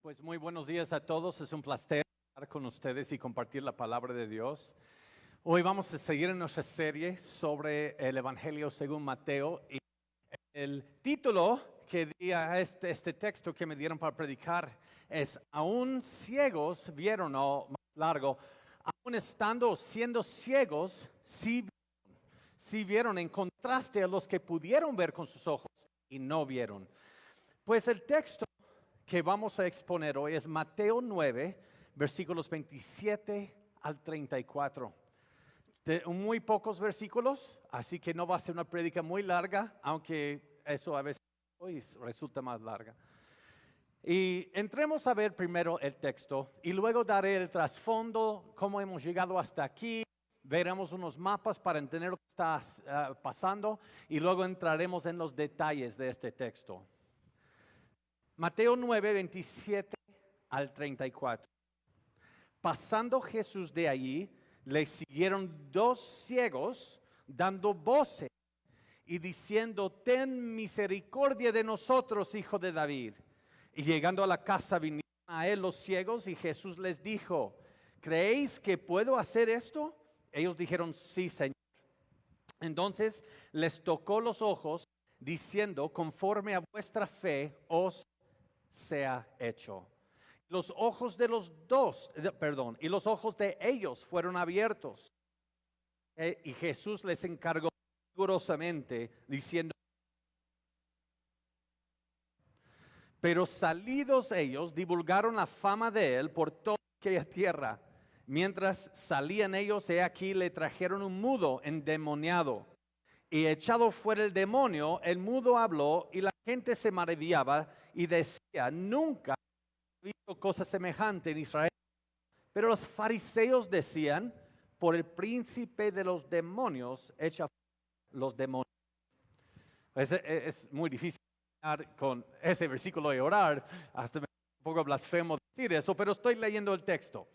Pues muy buenos días a todos, es un placer estar con ustedes y compartir la palabra de Dios. Hoy vamos a seguir en nuestra serie sobre el Evangelio según Mateo y el título que di a este texto que me dieron para predicar es "Aún ciegos vieron", o más largo, aún siendo ciegos, sí vieron, en contraste a los que pudieron ver con sus ojos y no vieron. Pues el texto que vamos a exponer hoy es Mateo 9, versículos 27 al 34. Muy pocos versículos, así que no va a ser una prédica muy larga, aunque eso a veces hoy resulta más larga. Y entremos a ver primero el texto y luego daré el trasfondo, cómo hemos llegado hasta aquí. Veremos unos mapas para entender lo que está pasando y luego entraremos en los detalles de este texto. Mateo 9, 27 al 34. Pasando Jesús de allí, le siguieron dos ciegos dando voces y diciendo: "Ten misericordia de nosotros, hijo de David". Y llegando a la casa vinieron a él los ciegos y Jesús les dijo: "¿Creéis que puedo hacer esto?". Ellos dijeron: "Sí, Señor". Entonces les tocó los ojos diciendo: "Conforme a vuestra fe os sea hecho". Los ojos de y los ojos de ellos fueron abiertos. Y Jesús les encargó rigurosamente diciendo: "Pero salidos ellos, divulgaron la fama de él por toda aquella tierra. Mientras salían ellos, he aquí le trajeron un mudo endemoniado. Y echado fuera el demonio, el mudo habló y la gente se maravillaba y decía: "Nunca he visto cosa semejante en Israel". Pero los fariseos decían: "Por el príncipe de los demonios echa los demonios". Es muy difícil con ese versículo y orar, hasta me es un poco blasfemo decir eso, pero estoy leyendo el texto.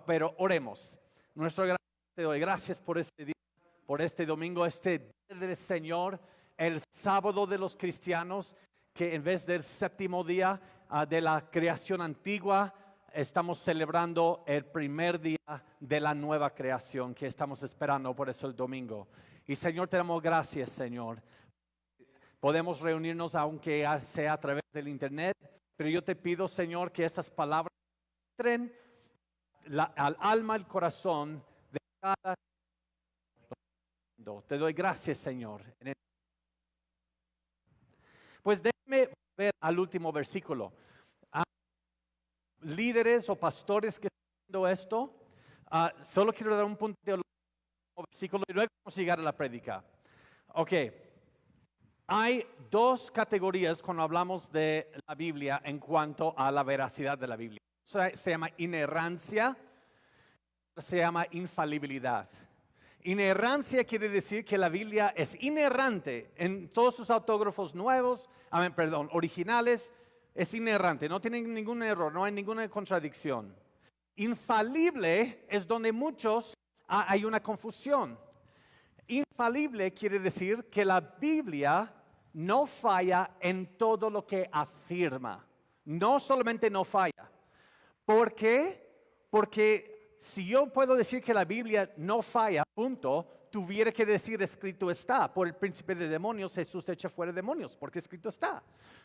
Pero oremos. Nuestro gracias, te doy gracias por este día, por este domingo, este día del Señor, el sábado de los cristianos, que en vez del séptimo día de la creación antigua, estamos celebrando el primer día de la nueva creación que estamos esperando, por eso el domingo. Y Señor, te damos gracias, Señor. Podemos reunirnos aunque sea a través del internet, pero yo te pido, Señor, que estas palabras entren al alma, al corazón de cada. Te doy gracias, Señor. Pues déjeme ver al último versículo. Líderes o pastores que están viendo esto, solo quiero dar un punto de versículo y luego vamos a llegar a la prédica. Ok. Hay dos categorías cuando hablamos de la Biblia en cuanto a la veracidad de la Biblia. Se llama inerrancia, se llama infalibilidad. Inerrancia quiere decir que la Biblia es inerrante en todos sus autógrafos originales, es inerrante, no tiene ningún error, no hay ninguna contradicción. Infalible es donde hay una confusión. Infalible quiere decir que la Biblia no falla en todo lo que afirma. No solamente no falla. ¿Por qué? Porque si yo puedo decir que la Biblia no falla, punto, tuviera que decir escrito está. Por el príncipe de demonios Jesús echa fuera demonios, porque escrito está.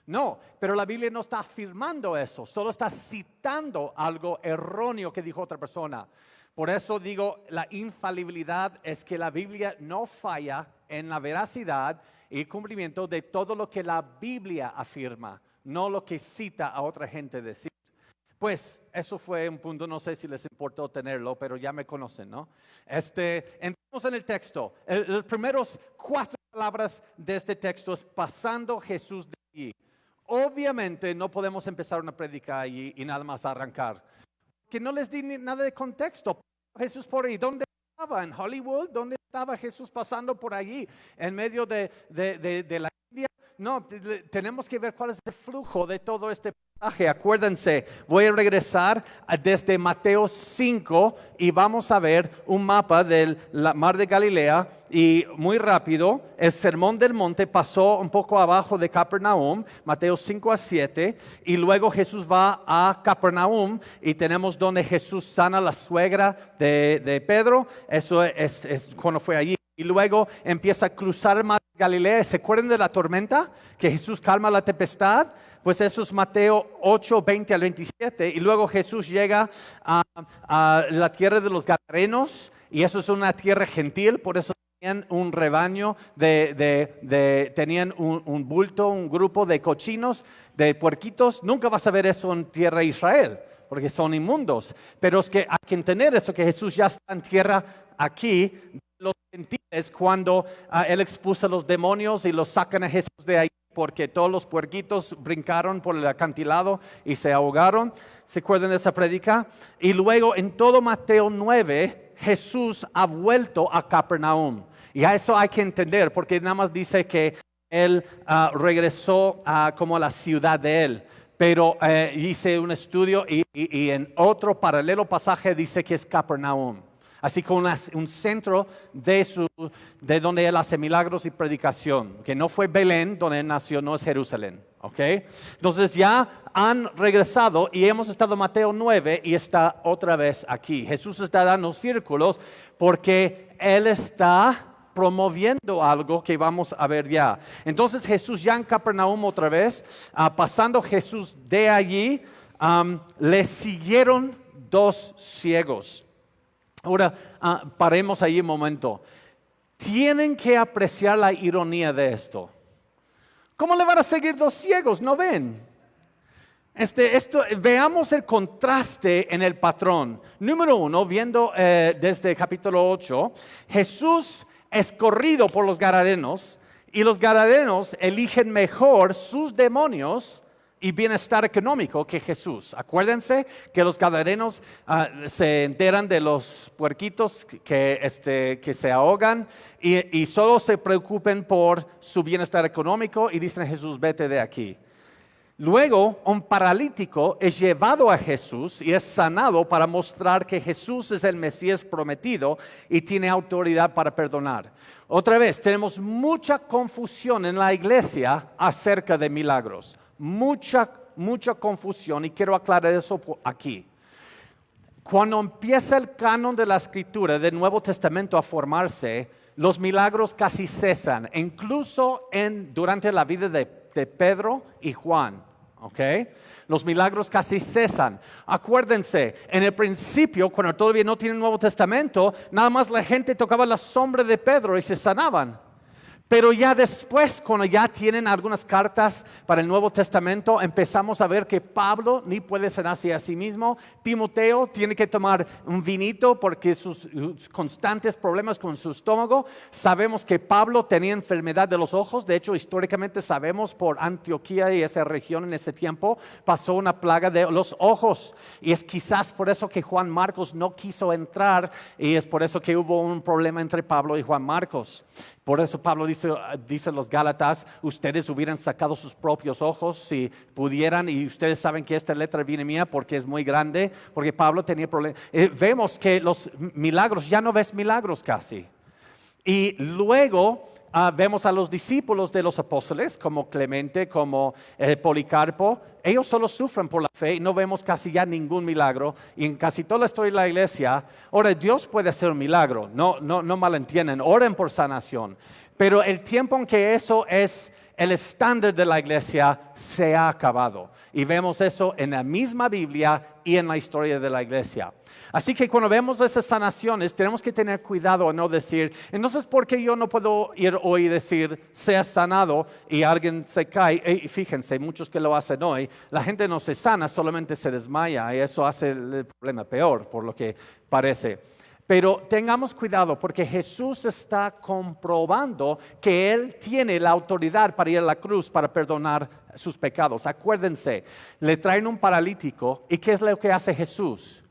No, pero la Biblia no está afirmando eso, solo está citando algo erróneo que dijo otra persona. Por eso digo, la infalibilidad es que la Biblia no falla en la veracidad y cumplimiento de todo lo que la Biblia afirma, no lo que cita a otra gente decir. Pues eso fue un punto, no sé si les importó tenerlo, pero ya me conocen, ¿no? Entramos en el texto. Las primeras 4 palabras de este texto es pasando Jesús de allí. Obviamente no podemos empezar una prédica allí y nada más arrancar. Que no les di nada de contexto. Jesús por ahí, ¿dónde estaba? ¿En Hollywood? ¿Dónde estaba Jesús pasando por allí? En medio de la India, No, tenemos que ver cuál es el flujo de todo este pasaje. Acuérdense, voy a regresar desde Mateo 5 y vamos a ver un mapa del mar de Galilea y muy rápido, el sermón del monte pasó un poco abajo de Capernaum, Mateo 5 a 7, y luego Jesús va a Capernaum y tenemos donde Jesús sana a la suegra de Pedro, eso es cuando fue allí. Y luego empieza a cruzar el mar de Galilea. ¿Se acuerdan de la tormenta? Que Jesús calma la tempestad. Pues eso es Mateo 8, 20 al 27. Y luego Jesús llega a la tierra de los Gadarenos. Y eso es una tierra gentil. Por eso tenían un rebaño, tenían un bulto, un grupo de cochinos, de puerquitos. Nunca vas a ver eso en tierra de Israel, porque son inmundos. Pero es que hay que entender eso, que Jesús ya está en tierra aquí. Los gentiles, cuando él expuso a los demonios y los sacan a Jesús de ahí porque todos los puerquitos brincaron por el acantilado y se ahogaron. ¿Se acuerdan de esa prédica? Y luego en todo Mateo 9 Jesús ha vuelto a Capernaum, y a eso hay que entender, porque nada más dice que él regresó como a la ciudad de él. Pero hice un estudio y en otro paralelo pasaje dice que es Capernaum. Así como un centro de donde él hace milagros y predicación, que no fue Belén donde él nació, no es Jerusalén, ¿ok? Entonces ya han regresado y hemos estado en Mateo 9 y está otra vez aquí. Jesús está dando círculos porque él está promoviendo algo que vamos a ver ya. Entonces Jesús ya en Capernaum otra vez, pasando Jesús de allí, le siguieron 2 ciegos. Ahora, paremos ahí un momento. Tienen que apreciar la ironía de esto. ¿Cómo le van a seguir 2 ciegos? ¿No ven? Veamos el contraste en el patrón. Número 1, viendo desde capítulo 8, Jesús es corrido por los gadarenos y los gadarenos eligen mejor sus demonios y bienestar económico que Jesús. Acuérdense que los gadarenos se enteran de los puerquitos que se ahogan y solo se preocupen por su bienestar económico y dicen a Jesús, vete de aquí. Luego, un paralítico es llevado a Jesús y es sanado para mostrar que Jesús es el Mesías prometido y tiene autoridad para perdonar. Otra vez, tenemos mucha confusión en la iglesia acerca de milagros. Mucha confusión, y quiero aclarar eso aquí. Cuando empieza el canon de la Escritura del Nuevo Testamento a formarse, los milagros casi cesan, incluso durante la vida de Pedro y Juan. ¿Okay? Los milagros casi cesan. Acuérdense, en el principio, cuando todavía no tienen Nuevo Testamento, nada más la gente tocaba la sombra de Pedro y se sanaban. Pero ya después, cuando ya tienen algunas cartas para el Nuevo Testamento, empezamos a ver que Pablo ni puede sanarse a sí mismo. Timoteo tiene que tomar un vinito porque sus constantes problemas con su estómago. Sabemos que Pablo tenía enfermedad de los ojos. De hecho, históricamente sabemos por Antioquía y esa región en ese tiempo pasó una plaga de los ojos. Y es quizás por eso que Juan Marcos no quiso entrar y es por eso que hubo un problema entre Pablo y Juan Marcos. Por eso Pablo dice a los Gálatas, ustedes hubieran sacado sus propios ojos si pudieran, y ustedes saben que esta letra viene mía porque es muy grande, porque Pablo tenía problemas. Vemos que los milagros, ya no ves milagros casi. Y luego vemos a los discípulos de los apóstoles, como Clemente, como Policarpo. Ellos solo sufren por la fe y no vemos casi ya ningún milagro. Y en casi toda la historia de la iglesia, ahora Dios puede hacer un milagro, no malentiendan, oren por sanación. Pero el tiempo en que eso es el estándar de la iglesia se ha acabado. Y vemos eso en la misma Biblia y en la historia de la iglesia. Así que cuando vemos esas sanaciones, tenemos que tener cuidado a no decir, entonces, ¿por qué yo no puedo ir hoy y decir, sea sanado y alguien se cae? Y fíjense, muchos que lo hacen hoy, la gente no se sana, solamente se desmaya y eso hace el problema peor, por lo que parece. Pero tengamos cuidado porque Jesús está comprobando que Él tiene la autoridad para ir a la cruz para perdonar sus pecados. Acuérdense, le traen un paralítico y ¿qué es lo que hace Jesús?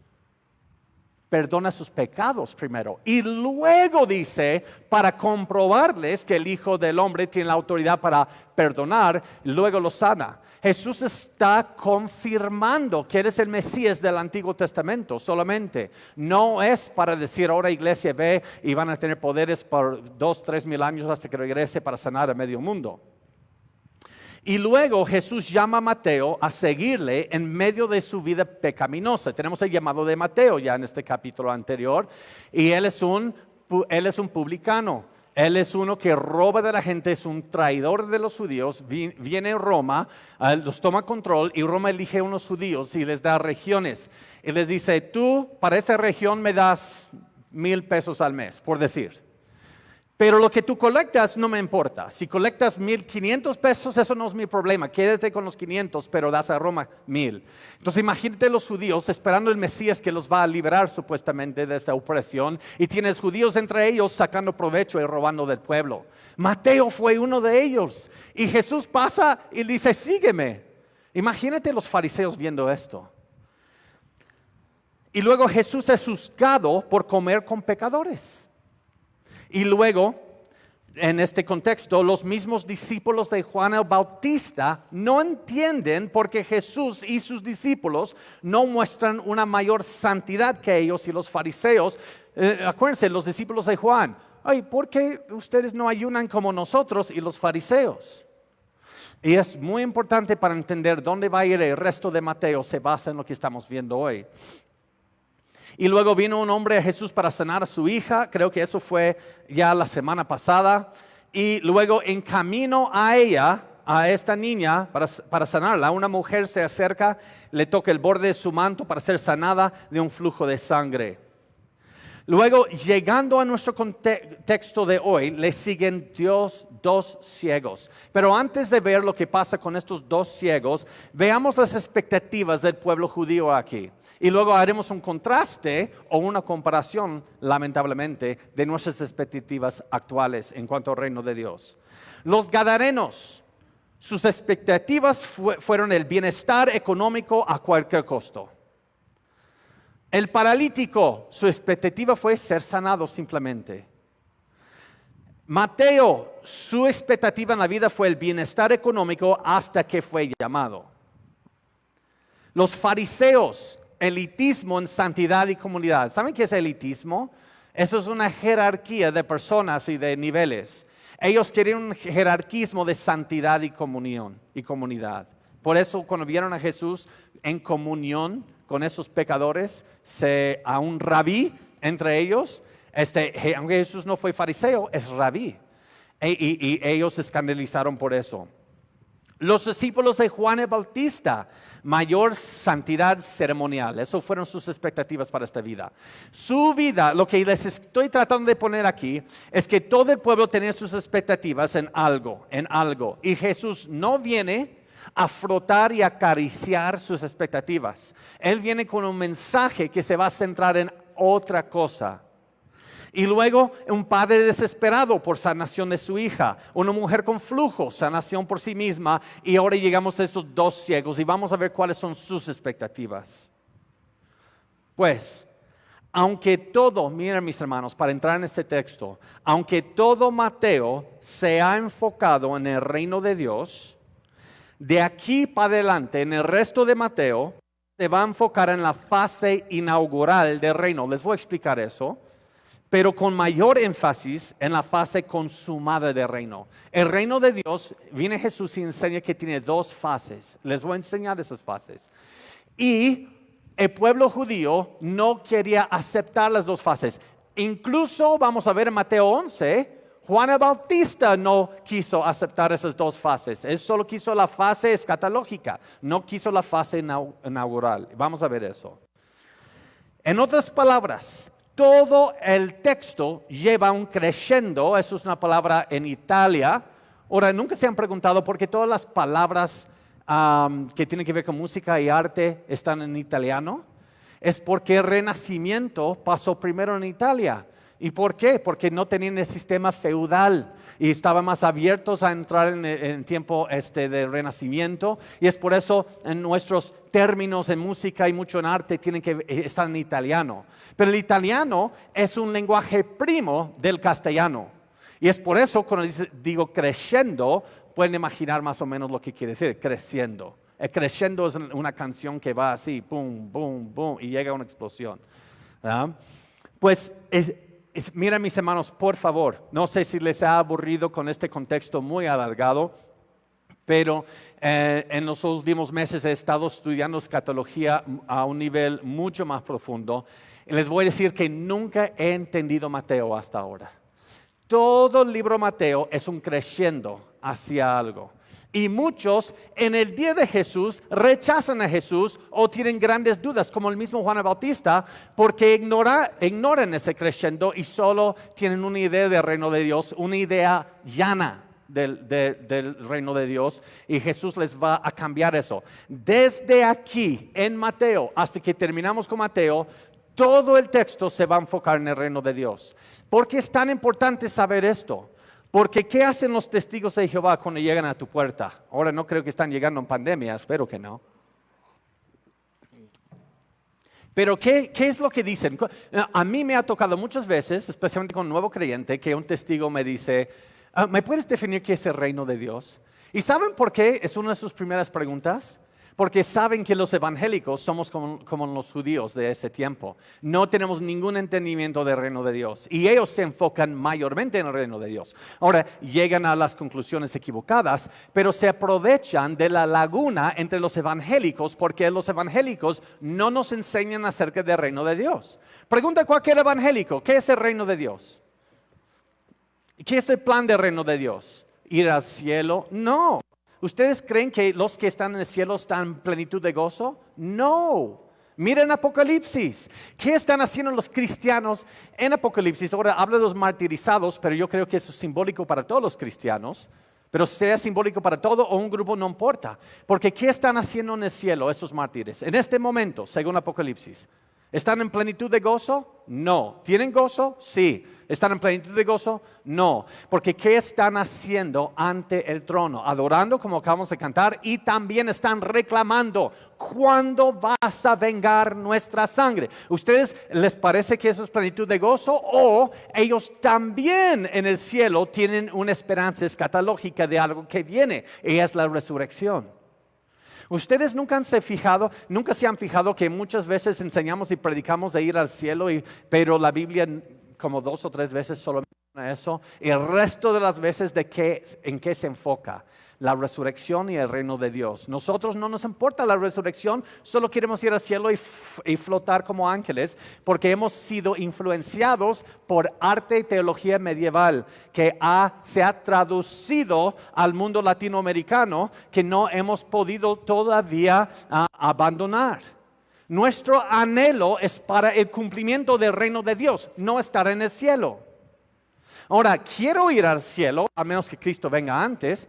perdona sus pecados primero. Y luego dice, para comprobarles que el Hijo del Hombre tiene la autoridad para perdonar, luego lo sana. Jesús está confirmando que eres el Mesías del Antiguo Testamento solamente. No es para decir, ahora iglesia ve y van a tener poderes por 2-3 mil años hasta que regrese para sanar a medio mundo. Y luego Jesús llama a Mateo a seguirle en medio de su vida pecaminosa. Tenemos el llamado de Mateo ya en este capítulo anterior. Y él es un publicano. Él es uno que roba de la gente, es un traidor de los judíos. Viene a Roma, los toma control y Roma elige a unos judíos y les da regiones. Y les dice, tú para esa región me das 1,000 pesos al mes, por decir. Pero lo que tú colectas no me importa. Si colectas 1,500 pesos, eso no es mi problema. Quédate con los 500, pero das a Roma 1,000. Entonces imagínate los judíos esperando el Mesías que los va a liberar supuestamente de esta opresión. Y tienes judíos entre ellos sacando provecho y robando del pueblo. Mateo fue uno de ellos. Y Jesús pasa y dice, sígueme. Imagínate los fariseos viendo esto. Y luego Jesús es juzgado por comer con pecadores. Y luego, en este contexto, los mismos discípulos de Juan el Bautista no entienden por qué Jesús y sus discípulos no muestran una mayor santidad que ellos y los fariseos. Acuérdense, los discípulos de Juan, ay, ¿por qué ustedes no ayunan como nosotros y los fariseos? Y es muy importante para entender dónde va a ir el resto de Mateo, se basa en lo que estamos viendo hoy. Y luego vino un hombre a Jesús para sanar a su hija, creo que eso fue ya la semana pasada. Y luego en camino a ella, a esta niña, para sanarla, una mujer se acerca, le toca el borde de su manto para ser sanada de un flujo de sangre. Luego, llegando a nuestro contexto de hoy, le siguen dos ciegos. Pero antes de ver lo que pasa con estos 2 ciegos, veamos las expectativas del pueblo judío aquí. Y luego haremos un contraste o una comparación, lamentablemente, de nuestras expectativas actuales en cuanto al reino de Dios. Los gadarenos, sus expectativas fueron el bienestar económico a cualquier costo. El paralítico, su expectativa fue ser sanado simplemente. Mateo, su expectativa en la vida fue el bienestar económico hasta que fue llamado. Los fariseos, elitismo en santidad y comunidad. ¿Saben qué es elitismo? Eso es una jerarquía de personas y de niveles. Ellos querían un jerarquismo de santidad y comunión y comunidad. Por eso cuando vieron a Jesús en comunión con esos pecadores, a un rabí entre ellos, aunque Jesús no fue fariseo, es rabí. Y ellos se escandalizaron por eso. Los discípulos de Juan el Bautista, mayor santidad ceremonial. Eso fueron sus expectativas para esta vida. Su vida, lo que les estoy tratando de poner aquí, es que todo el pueblo tenía sus expectativas en algo. Y Jesús no viene a frotar y acariciar sus expectativas. Él viene con un mensaje que se va a centrar en otra cosa. Y luego un padre desesperado por sanación de su hija, una mujer con flujo, sanación por sí misma, y ahora llegamos a estos 2 ciegos y vamos a ver cuáles son sus expectativas. Pues, aunque todo, miren mis hermanos, para entrar en este texto, aunque todo Mateo se ha enfocado en el reino de Dios, de aquí para adelante, en el resto de Mateo, se va a enfocar en la fase inaugural del reino. Les voy a explicar eso. Pero con mayor énfasis en la fase consumada del reino. El reino de Dios, viene Jesús y enseña que tiene 2 fases. Les voy a enseñar esas fases. Y el pueblo judío no quería aceptar las 2 fases. Incluso vamos a ver en Mateo 11, Juan el Bautista no quiso aceptar esas 2 fases. Él solo quiso la fase escatológica, no quiso la fase inaugural. Vamos a ver eso. En otras palabras, todo el texto lleva un crescendo, eso es una palabra en Italia. Ahora, nunca se han preguntado por qué todas las palabras que tienen que ver con música y arte están en italiano. Es porque el Renacimiento pasó primero en Italia. ¿Y por qué? Porque no tenían el sistema feudal y estaban más abiertos a entrar en tiempo de renacimiento. Y es por eso en nuestros términos en música y mucho en arte tienen que estar en italiano. Pero el italiano es un lenguaje primo del castellano. Y es por eso cuando digo crescendo, pueden imaginar más o menos lo que quiere decir, creciendo. El crescendo es una canción que va así, boom, boom, boom, y llega a una explosión. ¿Verdad? Pues mira, mis hermanos, por favor, no sé si les ha aburrido con este contexto muy alargado, pero en los últimos meses he estado estudiando escatología a un nivel mucho más profundo. Y les voy a decir que nunca he entendido Mateo hasta ahora. Todo el libro de Mateo es un crescendo hacia algo. Y muchos en el día de Jesús rechazan a Jesús o tienen grandes dudas, como el mismo Juan el Bautista, porque ignoran ese crescendo y solo tienen una idea del reino de Dios, una idea llana del reino de Dios, y Jesús les va a cambiar eso. Desde aquí, en Mateo, hasta que terminamos con Mateo, todo el texto se va a enfocar en el reino de Dios. ¿Por qué es tan importante saber esto? Porque ¿qué hacen los testigos de Jehová cuando llegan a tu puerta? Ahora no creo que están llegando en pandemia, espero que no. Pero ¿qué es lo que dicen? A mí me ha tocado muchas veces, especialmente con un nuevo creyente, que un testigo me dice, ¿me puedes definir qué es el reino de Dios? ¿Y saben por qué? Es una de sus primeras preguntas. Porque saben que los evangélicos somos como los judíos de ese tiempo. No tenemos ningún entendimiento del reino de Dios. Y ellos se enfocan mayormente en el reino de Dios. Ahora, llegan a las conclusiones equivocadas, pero se aprovechan de la laguna entre los evangélicos, porque los evangélicos no nos enseñan acerca del reino de Dios. Pregunta a cualquier evangélico, ¿qué es el reino de Dios? ¿Qué es el plan del reino de Dios? ¿Ir al cielo? No. ¿Ustedes creen que los que están en el cielo están en plenitud de gozo? No. Miren Apocalipsis. ¿Qué están haciendo los cristianos en Apocalipsis? Ahora habla de los martirizados, pero yo creo que eso es simbólico para todos los cristianos. Pero sea simbólico para todo o un grupo, no importa. Porque ¿qué están haciendo en el cielo estos mártires? En este momento, según Apocalipsis. ¿Están en plenitud de gozo? No. ¿Tienen gozo? Sí. ¿Están en plenitud de gozo? No. Porque ¿qué están haciendo ante el trono? Adorando, como acabamos de cantar, y también están reclamando, ¿cuándo vas a vengar nuestra sangre? ¿Ustedes les parece que eso es plenitud de gozo? ¿O ellos también en el cielo tienen una esperanza escatológica de algo que viene? Y es la resurrección. Ustedes nunca se han fijado que muchas veces enseñamos y predicamos de ir al cielo, pero la Biblia como 2 o 3 veces solo menciona eso, y el resto de las veces en qué se enfoca la resurrección y el reino de Dios. Nosotros no nos importa la resurrección, solo queremos ir al cielo y flotar como ángeles, porque hemos sido influenciados por arte y teología medieval que se ha traducido al mundo latinoamericano, que no hemos podido todavía abandonar. Nuestro anhelo es para el cumplimiento del reino de Dios, no estar en el cielo. Ahora, quiero ir al cielo, a menos que Cristo venga antes,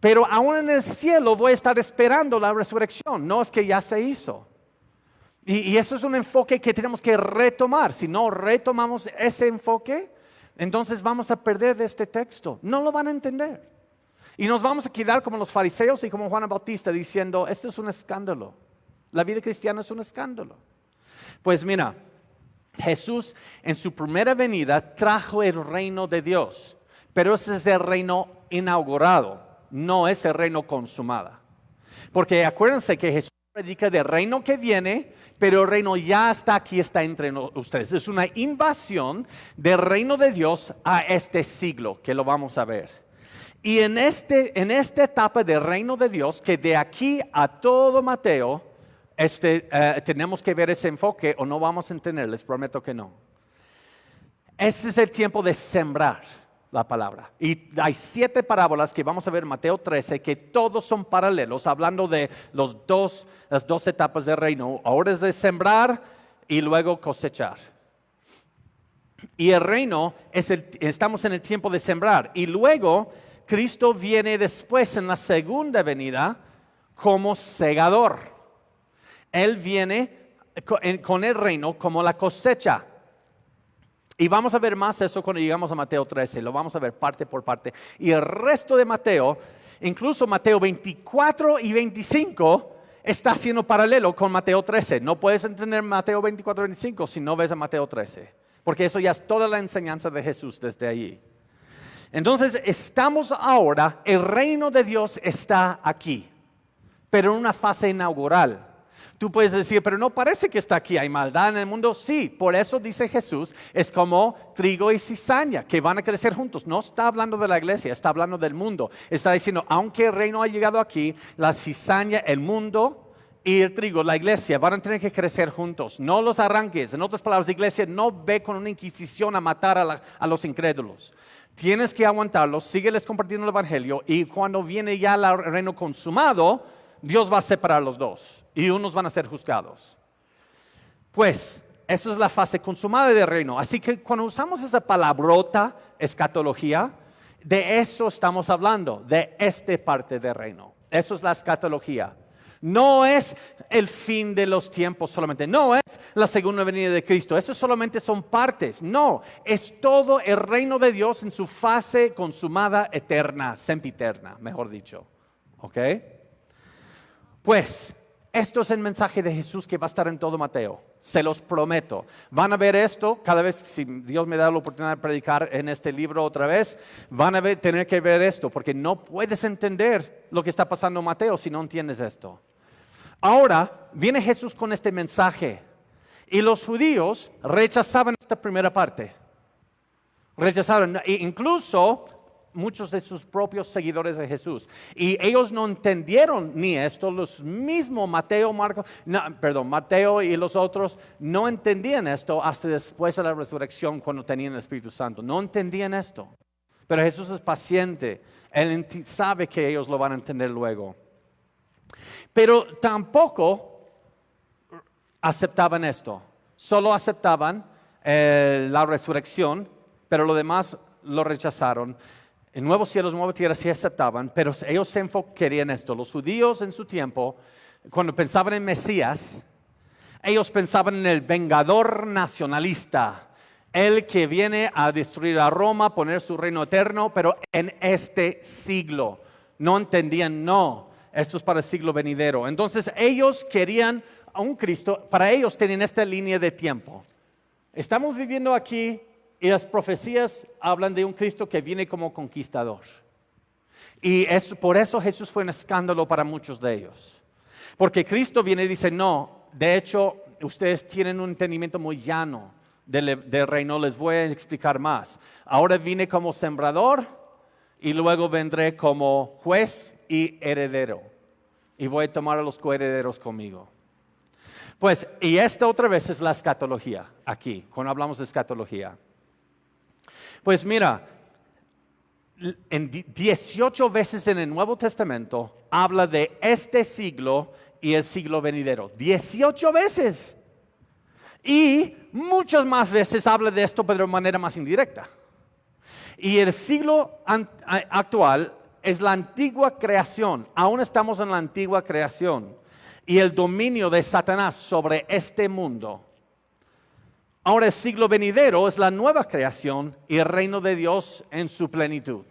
pero aún en el cielo voy a estar esperando la resurrección, no es que ya se hizo. Y eso es un enfoque que tenemos que retomar. Si no retomamos ese enfoque, entonces vamos a perder de este texto. No lo van a entender. Y nos vamos a quedar como los fariseos y como Juan el Bautista diciendo, esto es un escándalo. La vida cristiana es un escándalo. Pues mira, Jesús en su primera venida trajo el reino de Dios, pero ese es el reino inaugurado, no es el reino consumado. Porque acuérdense que Jesús predica del reino que viene, pero el reino ya está aquí, está entre ustedes. Es una invasión del reino de Dios a este siglo, que lo vamos a ver. Y en esta etapa del reino de Dios, que de aquí a todo Mateo, tenemos que ver ese enfoque o no vamos a entender, les prometo que no. Ese es el tiempo de sembrar la palabra. Y hay 7 parábolas que vamos a ver en Mateo 13 que todos son paralelos, hablando de las dos etapas del reino. Ahora es de sembrar y luego cosechar. Y el reino, estamos en el tiempo de sembrar. Y luego Cristo viene después en la segunda venida como segador. Él viene con el reino como la cosecha. Y vamos a ver más eso cuando llegamos a Mateo 13, lo vamos a ver parte por parte. Y el resto de Mateo, incluso Mateo 24 y 25, está siendo paralelo con Mateo 13. No puedes entender Mateo 24 y 25 si no ves a Mateo 13, porque eso ya es toda la enseñanza de Jesús desde allí. Entonces estamos ahora, el reino de Dios está aquí, pero en una fase inaugural. Tú puedes decir, pero no parece que está aquí, hay maldad en el mundo. Sí, por eso dice Jesús, es como trigo y cizaña, que van a crecer juntos. No está hablando de la iglesia, está hablando del mundo. Está diciendo, aunque el reino ha llegado aquí, la cizaña, el mundo y el trigo, la iglesia, van a tener que crecer juntos. No los arranques. En otras palabras, la iglesia no ve con una inquisición a matar a los incrédulos. Tienes que aguantarlos, sígueles compartiendo el evangelio, y cuando viene ya el reino consumado, Dios va a separar los dos y unos van a ser juzgados. Pues, eso es la fase consumada del reino. Así que cuando usamos esa palabrota, escatología, de eso estamos hablando, de esta parte del reino. Eso es la escatología. No es el fin de los tiempos solamente, no es la segunda venida de Cristo, eso solamente son partes, no, es todo el reino de Dios en su fase consumada eterna, sempiterna, mejor dicho. ¿Ok? Pues, esto es el mensaje de Jesús que va a estar en todo Mateo, se los prometo. Van a ver esto cada vez, si Dios me da la oportunidad de predicar en este libro otra vez, van a tener que ver esto, porque no puedes entender lo que está pasando en Mateo si no entiendes esto. Ahora viene Jesús con este mensaje y los judíos rechazaban esta primera parte. Rechazaron, e incluso muchos de sus propios seguidores de Jesús. Y ellos no entendieron ni esto, los mismos Mateo y los otros no entendían esto hasta después de la resurrección cuando tenían el Espíritu Santo. No entendían esto. Pero Jesús es paciente, Él sabe que ellos lo van a entender luego. Pero tampoco aceptaban esto, solo aceptaban la resurrección, pero lo demás lo rechazaron. En nuevos cielos, nueva tierra sí aceptaban, pero ellos se querían esto. Los judíos en su tiempo, cuando pensaban en Mesías, ellos pensaban en el vengador nacionalista, el que viene a destruir a Roma, poner su reino eterno, pero en este siglo. No entendían, no. Esto es para el siglo venidero. Entonces ellos querían a un Cristo, para ellos tenían esta línea de tiempo. Estamos viviendo aquí y las profecías hablan de un Cristo que viene como conquistador. Y por eso Jesús fue un escándalo para muchos de ellos. Porque Cristo viene y dice, no, de hecho ustedes tienen un entendimiento muy llano del reino, les voy a explicar más. Ahora vine como sembrador y luego vendré como juez y heredero. Y voy a tomar a los coherederos conmigo. Pues, y esta otra vez es la escatología, aquí, cuando hablamos de escatología. Pues mira, en 18 veces en el Nuevo Testamento habla de este siglo y el siglo venidero. 18 veces. Y muchas más veces habla de esto, pero de manera más indirecta. Y el siglo actual es la antigua creación, aún estamos en la antigua creación y el dominio de Satanás sobre este mundo. Ahora el siglo venidero es la nueva creación y el reino de Dios en su plenitud.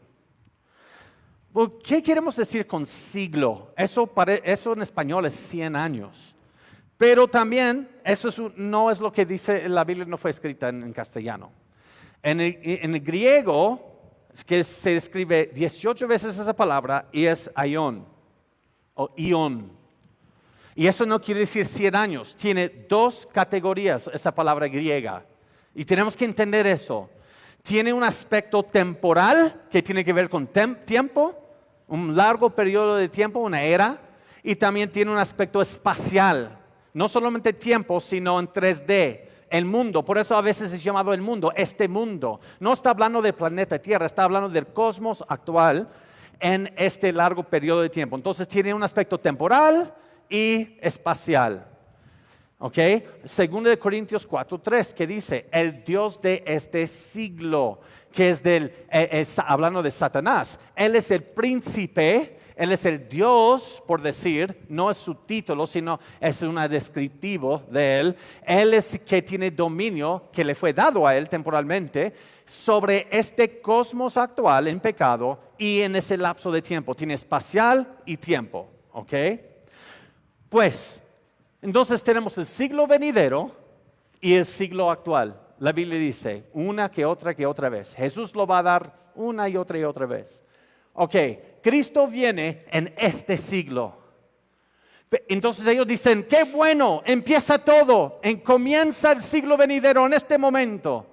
¿Qué queremos decir con siglo? Eso en español es 100 años, pero también eso no es lo que dice la Biblia, no fue escrita en castellano. En el griego, es que se escribe 18 veces esa palabra y es aion o ion. Y eso no quiere decir 100 años, tiene dos categorías esa palabra griega. Y tenemos que entender eso. Tiene un aspecto temporal que tiene que ver con tiempo, un largo periodo de tiempo, una era, y también tiene un aspecto espacial, no solamente tiempo, sino en 3D. El mundo, por eso a veces es llamado el mundo, este mundo. No está hablando del planeta Tierra, está hablando del cosmos actual en este largo periodo de tiempo. Entonces tiene un aspecto temporal y espacial. ¿Ok? Segundo de Corintios 4:3, que dice, el Dios de este siglo, que es hablando de Satanás. Él es el príncipe, Él es el Dios, por decir, no es su título, sino es un descriptivo de Él. Él es que tiene dominio, que le fue dado a Él temporalmente, sobre este cosmos actual en pecado y en ese lapso de tiempo. Tiene espacial y tiempo, ¿ok? Pues, entonces tenemos el siglo venidero y el siglo actual. La Biblia dice, una que otra vez. Jesús lo va a dar una y otra vez. Ok, Cristo viene en este siglo. Entonces ellos dicen, qué bueno, empieza todo, comienza el siglo venidero en este momento.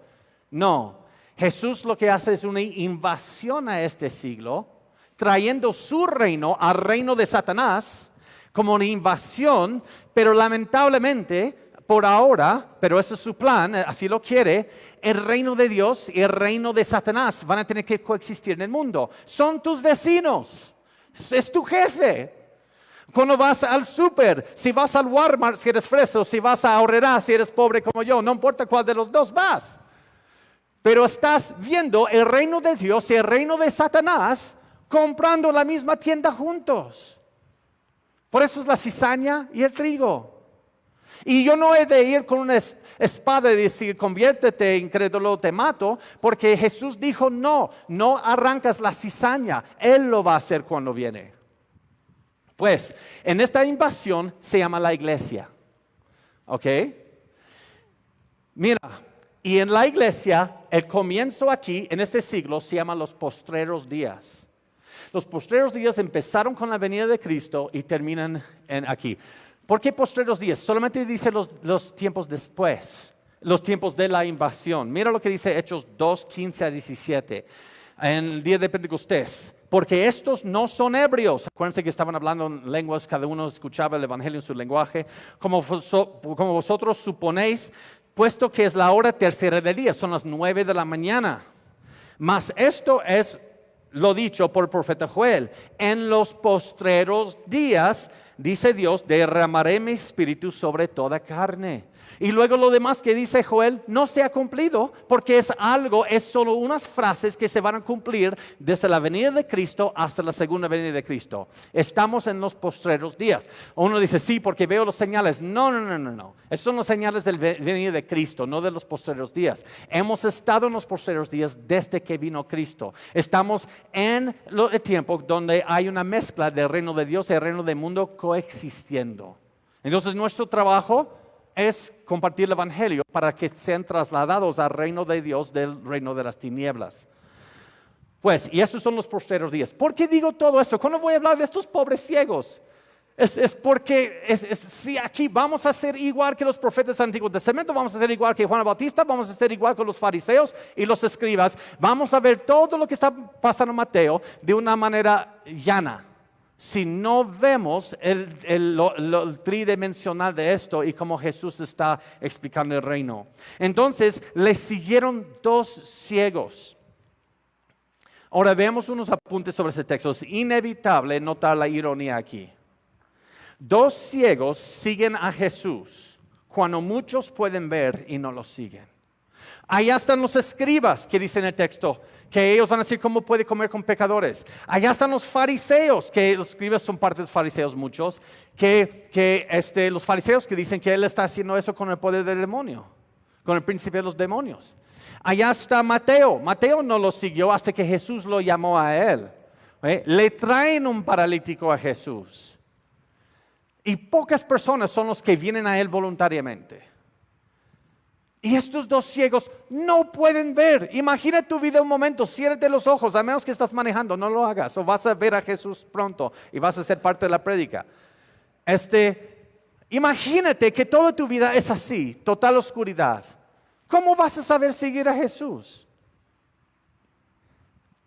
No, Jesús lo que hace es una invasión a este siglo, trayendo su reino al reino de Satanás como una invasión, pero lamentablemente por ahora, pero ese es su plan, así lo quiere, el reino de Dios y el reino de Satanás van a tener que coexistir en el mundo. Son tus vecinos, es tu jefe. Cuando vas al súper, si vas al Walmart si eres fresa, si vas a Aurrerá si eres pobre como yo, no importa cuál de los dos vas. Pero estás viendo el reino de Dios y el reino de Satanás comprando la misma tienda juntos. Por eso es la cizaña y el trigo. Y yo no he de ir con una espada y decir, conviértete, incrédulo, te mato, porque Jesús dijo, no arrancas la cizaña, Él lo va a hacer cuando viene. Pues, en esta invasión se llama la iglesia, ¿ok? Mira, y en la iglesia, el comienzo aquí, en este siglo, se llama los postreros días. Los postreros días empezaron con la venida de Cristo y terminan aquí. ¿Por qué postreros días? Solamente dice los tiempos después, los tiempos de la invasión. Mira lo que dice Hechos 2, 15 a 17, en el día de Pentecostés. Porque estos no son ebrios. Acuérdense que estaban hablando en lenguas, cada uno escuchaba el evangelio en su lenguaje. Como vosotros suponéis, puesto que es la hora tercera del día, son las 9 de la mañana. Mas esto es lo dicho por el profeta Joel. En los postreros días, dice Dios, derramaré mi espíritu sobre toda carne. Y luego lo demás que dice Joel no se ha cumplido porque es solo unas frases que se van a cumplir desde la venida de Cristo hasta la segunda venida de Cristo. Estamos en los postreros días. Uno dice, sí, porque veo los señales. No. Esos son los señales de la venida de Cristo, no de los postreros días. Hemos estado en los postreros días desde que vino Cristo. Estamos en el tiempo donde hay una mezcla del reino de Dios y el reino del mundo coexistiendo. Entonces nuestro trabajo es compartir el evangelio para que sean trasladados al reino de Dios del reino de las tinieblas. Pues, y esos son los postreros días. ¿Por qué digo todo esto? ¿Cuándo voy a hablar de estos pobres ciegos? Es porque si aquí vamos a ser igual que los profetas del Antiguo Testamento, vamos a ser igual que Juan el Bautista, vamos a ser igual que los fariseos y los escribas, vamos a ver todo lo que está pasando en Mateo de una manera llana. Si no vemos el tridimensional de esto y cómo Jesús está explicando el reino. Entonces le siguieron dos ciegos. Ahora veamos unos apuntes sobre este texto. Es inevitable notar la ironía aquí. Dos ciegos siguen a Jesús cuando muchos pueden ver y no lo siguen. Allá están los escribas que dicen el texto, que ellos van a decir cómo puede comer con pecadores. Allá están los fariseos, que los escribas son parte de los fariseos muchos, los fariseos que dicen que él está haciendo eso con el poder del demonio, con el príncipe de los demonios. Allá está Mateo. Mateo no lo siguió hasta que Jesús lo llamó a él. Le traen un paralítico a Jesús. Y pocas personas son los que vienen a él voluntariamente. Y estos dos ciegos no pueden ver. Imagina tu vida un momento, ciérrate los ojos, a menos que estás manejando, no lo hagas, o vas a ver a Jesús pronto y vas a ser parte de la prédica. Imagínate que toda tu vida es así, total oscuridad. ¿Cómo vas a saber seguir a Jesús?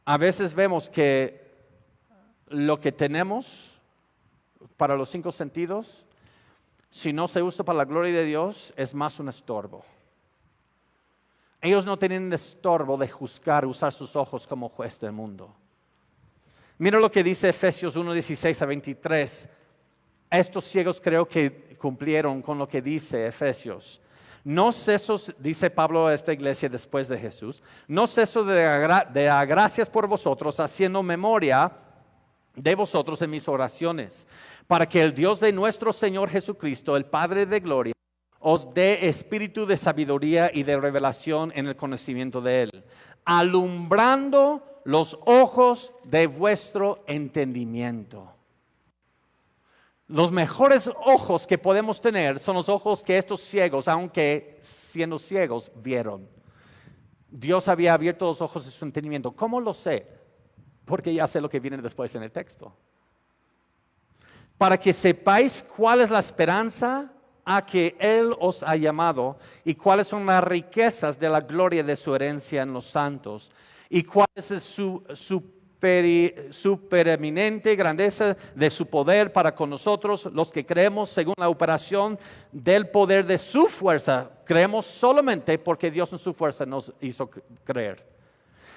A veces vemos que lo que tenemos para los 5 sentidos, si no se usa para la gloria de Dios, es más un estorbo. Ellos no tienen estorbo de juzgar, usar sus ojos como juez del mundo. Mira lo que dice Efesios 1, 16 a 23. Estos ciegos creo que cumplieron con lo que dice Efesios. No ceso, dice Pablo a esta iglesia después de Jesús, no ceso de dar gracias por vosotros, haciendo memoria de vosotros en mis oraciones, para que el Dios de nuestro Señor Jesucristo, el Padre de gloria, os dé espíritu de sabiduría y de revelación en el conocimiento de Él, alumbrando los ojos de vuestro entendimiento. Los mejores ojos que podemos tener son los ojos que estos ciegos, aunque siendo ciegos, vieron. Dios había abierto los ojos de su entendimiento. ¿Cómo lo sé? Porque ya sé lo que viene después en el texto. Para que sepáis cuál es la esperanza a que Él os ha llamado y cuáles son las riquezas de la gloria de su herencia en los santos y cuál es su preeminente grandeza de su poder para con nosotros, los que creemos según la operación del poder de su fuerza. Creemos solamente porque Dios en su fuerza nos hizo creer.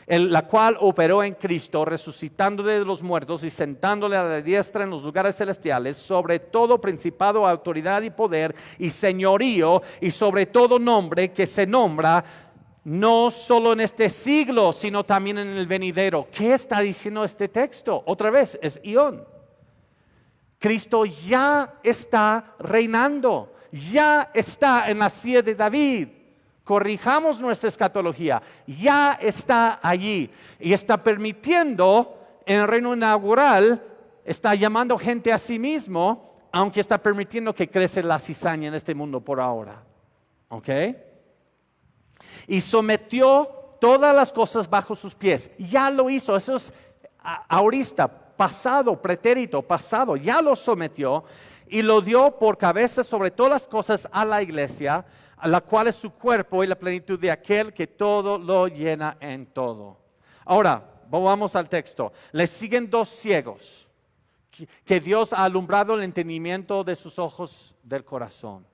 La cual operó en Cristo, resucitándole de los muertos y sentándole a la diestra en los lugares celestiales, sobre todo principado, autoridad y poder y señorío, y sobre todo nombre que se nombra, no solo en este siglo, sino también en el venidero. ¿Qué está diciendo este texto? Otra vez, es Ión. Cristo ya está reinando, ya está en la silla de David. Corrijamos nuestra escatología, ya está allí y está permitiendo en el reino inaugural, está llamando gente a sí mismo, aunque está permitiendo que crece la cizaña en este mundo por ahora. ¿Ok? Y sometió todas las cosas bajo sus pies. Ya lo hizo, eso es aorista, pasado, pretérito, pasado. Ya lo sometió y lo dio por cabeza sobre todas las cosas a la iglesia, a la cual es su cuerpo y la plenitud de aquel que todo lo llena en todo. Ahora, vamos al texto. Le siguen dos ciegos que Dios ha alumbrado el entendimiento de sus ojos del corazón.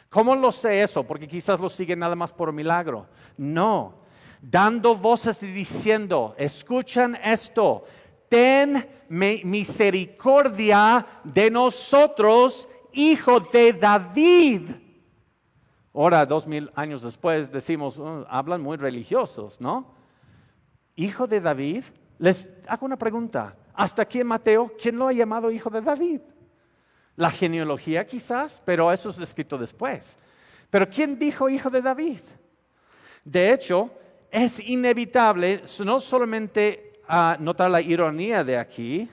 ¿Cómo lo sé eso? Porque quizás lo siguen nada más por milagro. No, dando voces y diciendo, escuchan esto, ten misericordia de nosotros, hijo de David. Ahora, 2000 años después, decimos, hablan muy religiosos, ¿no? Hijo de David, les hago una pregunta. Hasta aquí en Mateo, ¿quién lo ha llamado hijo de David? La genealogía quizás, pero eso es escrito después. Pero ¿quién dijo hijo de David? De hecho, es inevitable no solamente notar la ironía de aquí,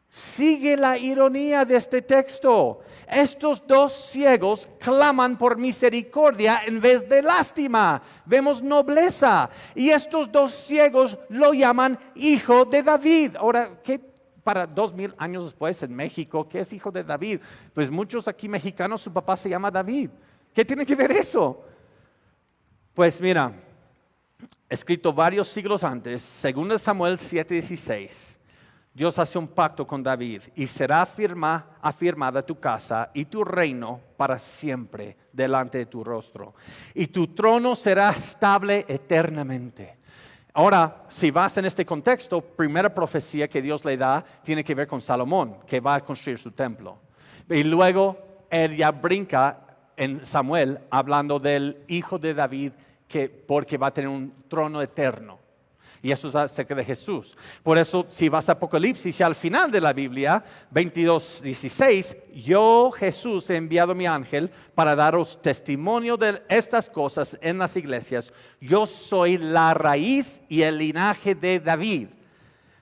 sigue la ironía de este texto. Estos dos ciegos claman por misericordia en vez de lástima. Vemos nobleza. Y estos dos ciegos lo llaman hijo de David. Ahora, ¿qué? Para 2000 años después en México, ¿qué es hijo de David? Pues muchos aquí mexicanos, su papá se llama David. ¿Qué tiene que ver eso? Pues mira, escrito varios siglos antes, según Samuel 7:16, Dios hace un pacto con David y será afirmada tu casa y tu reino para siempre delante de tu rostro. Y tu trono será estable eternamente. Ahora, si vas en este contexto, primera profecía que Dios le da tiene que ver con Salomón, que va a construir su templo. Y luego él ya brinca en Samuel hablando del hijo de David porque va a tener un trono eterno. Y eso es acerca de Jesús. Por eso, si vas a Apocalipsis, al final de la Biblia, 22:16, yo, Jesús, he enviado mi ángel para daros testimonio de estas cosas en las iglesias. Yo soy la raíz y el linaje de David,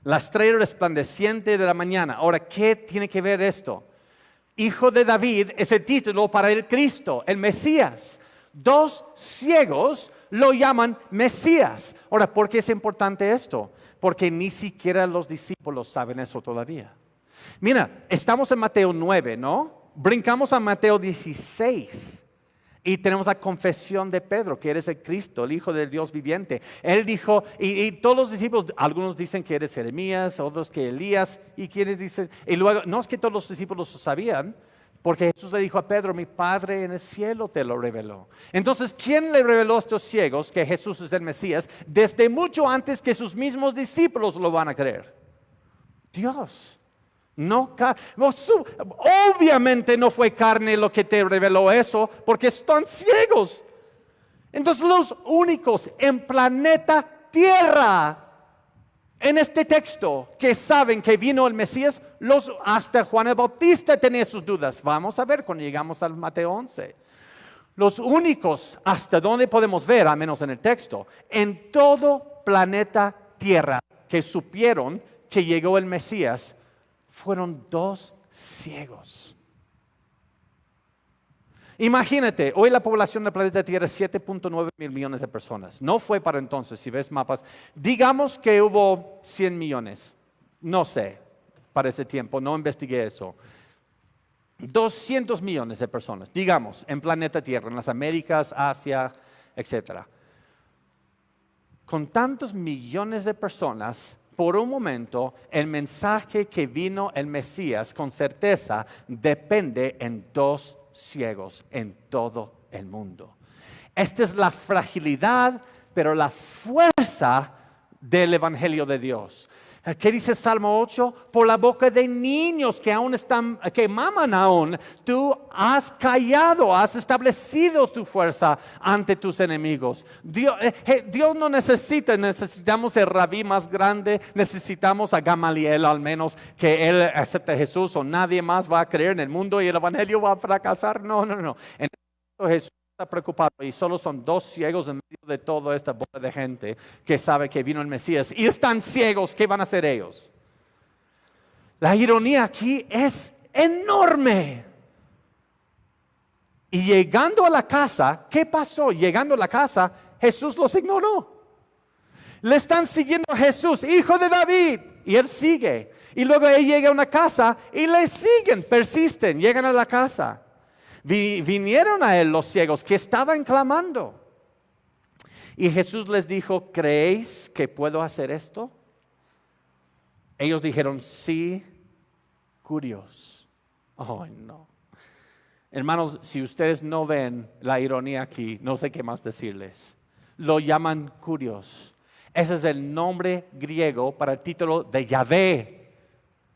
la estrella resplandeciente de la mañana. Ahora, ¿qué tiene que ver esto? Hijo de David es el título para el Cristo, el Mesías. Dos ciegos lo llaman Mesías. Ahora, ¿por qué es importante esto? Porque ni siquiera los discípulos saben eso todavía. Mira, estamos en Mateo 9, ¿no? Brincamos a Mateo 16 y tenemos la confesión de Pedro, que eres el Cristo, el Hijo del Dios viviente. Él dijo, y todos los discípulos, algunos dicen que eres Jeremías, otros que Elías, y quienes dicen, y luego, no es que todos los discípulos lo sabían, porque Jesús le dijo a Pedro, mi Padre en el cielo te lo reveló. Entonces, ¿quién le reveló a estos ciegos que Jesús es el Mesías? Desde mucho antes que sus mismos discípulos lo van a creer. Dios. Obviamente no fue carne lo que te reveló eso, porque están ciegos. Entonces, los únicos en planeta Tierra En este texto, que saben que vino el Mesías, hasta Juan el Bautista tenía sus dudas. Vamos a ver cuando llegamos al Mateo 11. Los únicos, hasta donde podemos ver, al menos en el texto, en todo planeta Tierra, que supieron que llegó el Mesías, fueron 2 ciegos. Imagínate, hoy la población del planeta Tierra es 7.9 mil millones de personas. No fue para entonces, si ves mapas. Digamos que hubo 100 millones. No sé, para ese tiempo, no investigué eso. 200 millones de personas, digamos, en planeta Tierra, en las Américas, Asia, etc. Con tantos millones de personas, por un momento, el mensaje que vino el Mesías, con certeza, depende en 2 ciegos en todo el mundo. Esta es la fragilidad, pero la fuerza del Evangelio de Dios. ¿Qué dice Salmo 8? Por la boca de niños que aún están, que maman aún, tú has callado, has establecido tu fuerza ante tus enemigos. Dios no necesitamos el rabí más grande, necesitamos a Gamaliel al menos, que él acepte a Jesús o nadie más va a creer en el mundo y el evangelio va a fracasar. No. En esto Jesús está preocupado y solo son 2 ciegos en medio de toda esta bola de gente que sabe que vino el Mesías y están ciegos. ¿Qué van a hacer ellos? La ironía aquí es enorme. Y llegando a la casa, ¿qué pasó? Llegando a la casa, Jesús los ignoró. Le están siguiendo a Jesús, hijo de David, y él sigue. Y luego él llega a una casa y le siguen, persisten, llegan a la casa. Vinieron a él los ciegos que estaban clamando. Y Jesús les dijo, ¿creéis que puedo hacer esto? Ellos dijeron, sí, curios. Oh, no. Hermanos, si ustedes no ven la ironía aquí, no sé qué más decirles. Lo llaman curios. Ese es el nombre griego para el título de Yahvé,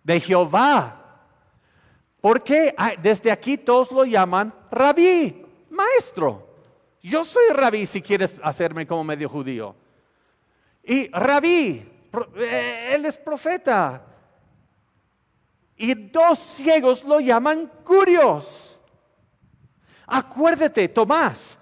de Jehová. Porque desde aquí todos lo llaman rabí, maestro. Yo soy rabí si quieres hacerme como medio judío. Y rabí, él es profeta. Y 2 ciegos lo llaman curios. Acuérdate, Tomás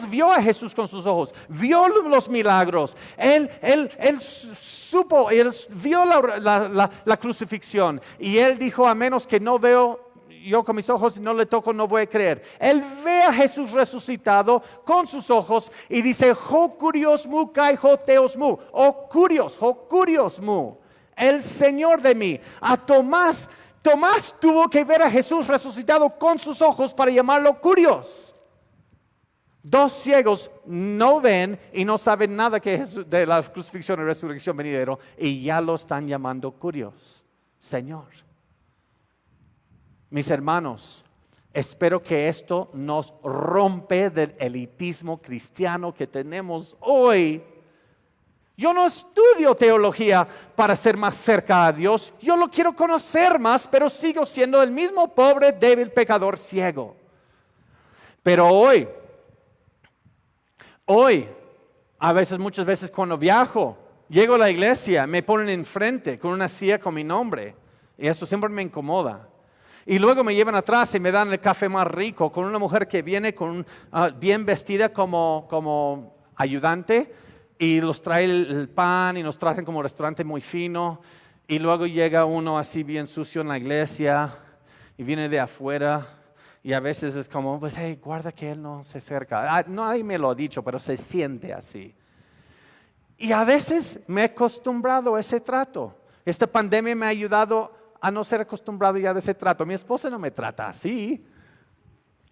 vio a Jesús con sus ojos, vio los milagros, él supo, él vio la crucifixión y él dijo, a menos que no veo yo con mis ojos y no le toco, no voy a creer. Él ve a Jesús resucitado con sus ojos y dice, ho curios mu kai ho teos mu, ho curios mu, el Señor de mí. A Tomás tuvo que ver a Jesús resucitado con sus ojos para llamarlo curios. 2 ciegos no ven y no saben nada de la crucifixión y resurrección venidero y ya lo están llamando curios, Señor. Mis hermanos, espero que esto nos rompe del elitismo cristiano que tenemos hoy. Yo no estudio teología para ser más cerca a Dios. Yo lo quiero conocer más, pero sigo siendo el mismo pobre, débil, pecador, ciego. Pero hoy, muchas veces cuando viajo, llego a la iglesia, me ponen enfrente con una silla con mi nombre. Y eso siempre me incomoda. Y luego me llevan atrás y me dan el café más rico con una mujer que viene bien vestida como ayudante y los trae el pan y nos traen como un restaurante muy fino. Y luego llega uno así bien sucio en la iglesia y viene de afuera y a veces es como, pues, hey, guarda que él no se acerca. Nadie me lo ha dicho, pero se siente así. Y a veces me he acostumbrado a ese trato. Esta pandemia me ha ayudado a no ser acostumbrado ya de ese trato. Mi esposa no me trata así.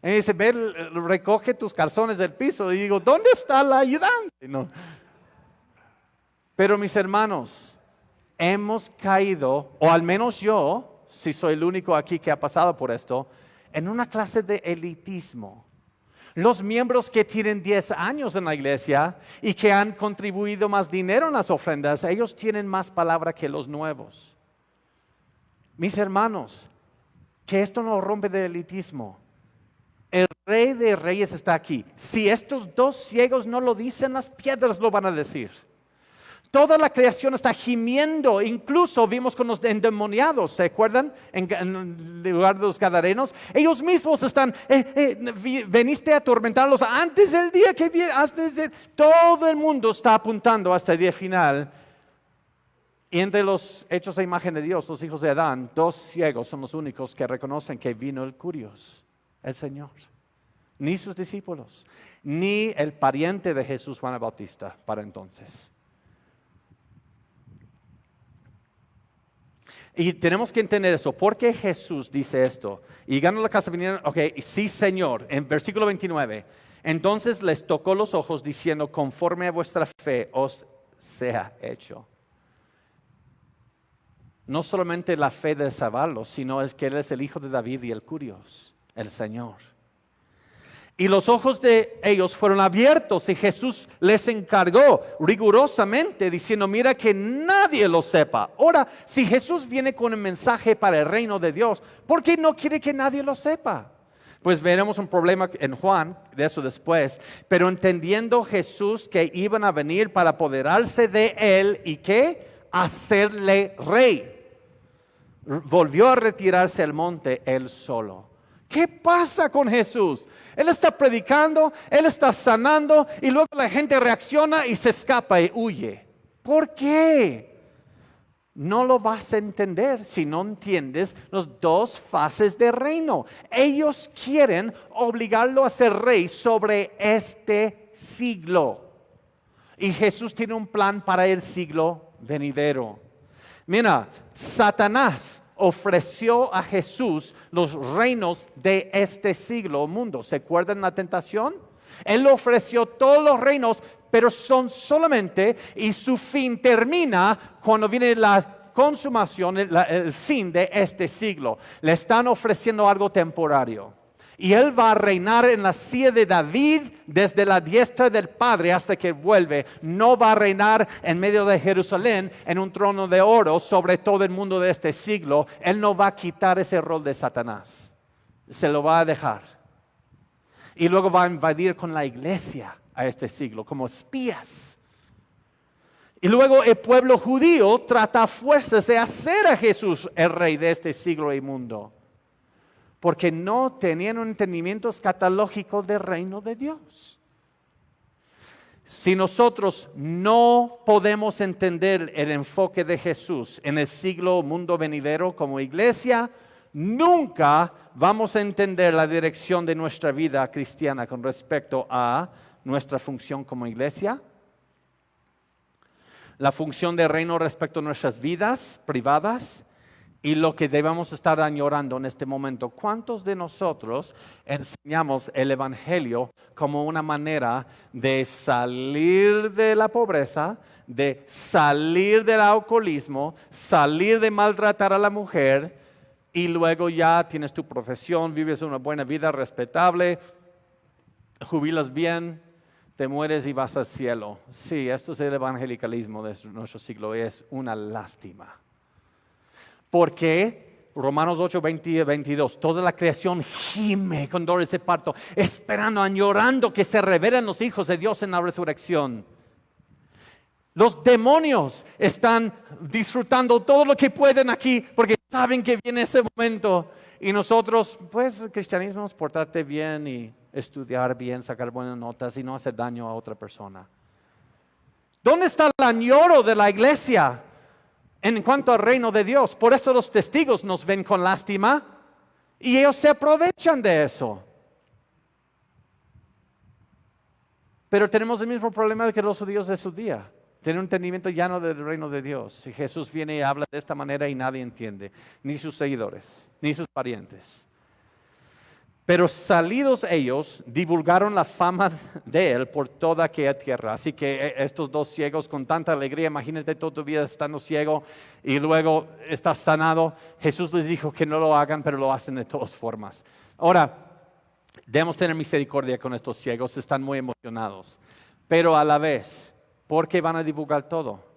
Y dice, ve, recoge tus calzones del piso. Y digo, ¿dónde está la ayudante? No. Pero mis hermanos, hemos caído, o al menos yo, si soy el único aquí que ha pasado por esto, en una clase de elitismo. Los miembros que tienen 10 años en la iglesia y que han contribuido más dinero en las ofrendas, ellos tienen más palabra que los nuevos. Mis hermanos, que esto no rompe del elitismo. El Rey de Reyes está aquí. Si estos 2 ciegos no lo dicen, las piedras lo van a decir. Toda la creación está gimiendo. Incluso vimos con los endemoniados, ¿se acuerdan? En el lugar de los gadarenos. Ellos mismos están, veniste a atormentarlos antes del día que viene. Todo el mundo está apuntando hasta el día final. Y entre los hechos de imagen de Dios, los hijos de Adán, 2 ciegos son los únicos que reconocen que vino el Curios, el Señor. Ni sus discípulos, ni el pariente de Jesús, Juan el Bautista, para entonces. Y tenemos que entender eso. ¿Por qué Jesús dice esto? Y llegaron a la casa, vinieron, sí Señor, en versículo 29. Entonces les tocó los ojos diciendo, conforme a vuestra fe os sea hecho. No solamente la fe de salvarlos, sino es que Él es el Hijo de David y el Curios, el Señor. Y los ojos de ellos fueron abiertos y Jesús les encargó rigurosamente diciendo, mira que nadie lo sepa. Ahora, si Jesús viene con un mensaje para el reino de Dios, ¿por qué no quiere que nadie lo sepa? Pues veremos un problema en Juan, de eso después. Pero entendiendo Jesús que iban a venir para apoderarse de Él y ¿qué? Hacerle rey. Volvió a retirarse al monte Él solo. ¿Qué pasa con Jesús? Él está predicando, Él está sanando y luego la gente reacciona y se escapa y huye. ¿Por qué? No lo vas a entender si no entiendes las 2 fases del reino. Ellos quieren obligarlo a ser rey sobre este siglo. Y Jesús tiene un plan para el siglo venidero. Mira, Satanás ofreció a Jesús los reinos de este siglo o mundo. ¿Se acuerdan la tentación? Él ofreció todos los reinos, pero son solamente, y su fin termina cuando viene la consumación, el fin de este siglo. Le están ofreciendo algo temporario. Y Él va a reinar en la silla de David desde la diestra del Padre hasta que vuelve. No va a reinar en medio de Jerusalén en un trono de oro sobre todo el mundo de este siglo. Él no va a quitar ese rol de Satanás. Se lo va a dejar. Y luego va a invadir con la iglesia a este siglo como espías. Y luego el pueblo judío trata a fuerzas de hacer a Jesús el rey de este siglo y mundo. Porque no tenían un entendimiento escatológico del reino de Dios. Si nosotros no podemos entender el enfoque de Jesús en el siglo mundo venidero como iglesia, nunca vamos a entender la dirección de nuestra vida cristiana con respecto a nuestra función como iglesia, la función del reino respecto a nuestras vidas privadas, y lo que debemos estar añorando en este momento. ¿Cuántos de nosotros enseñamos el Evangelio como una manera de salir de la pobreza, de salir del alcoholismo, salir de maltratar a la mujer y luego ya tienes tu profesión, vives una buena vida respetable, jubilas bien, te mueres y vas al cielo? Sí, esto es el evangelicalismo de nuestro siglo y es una lástima. Porque Romanos 8, 20 y 22, toda la creación gime con dolores de parto, esperando, añorando que se revelen los hijos de Dios en la resurrección. Los demonios están disfrutando todo lo que pueden aquí porque saben que viene ese momento. Y nosotros, pues el cristianismo es portarte bien y estudiar bien, sacar buenas notas y no hacer daño a otra persona. ¿Dónde está el añoro de la iglesia en cuanto al reino de Dios? Por eso los testigos nos ven con lástima y ellos se aprovechan de eso. Pero tenemos el mismo problema que los judíos de su día. Tienen un entendimiento llano del reino de Dios. Y Jesús viene y habla de esta manera y nadie entiende, ni sus seguidores, ni sus parientes. Pero salidos ellos, divulgaron la fama de Él por toda aquella tierra. Así que estos 2 ciegos con tanta alegría, imagínate toda tu vida estando ciego y luego estás sanado. Jesús les dijo que no lo hagan, pero lo hacen de todas formas. Ahora, debemos tener misericordia con estos ciegos, están muy emocionados. Pero a la vez, ¿por qué van a divulgar todo?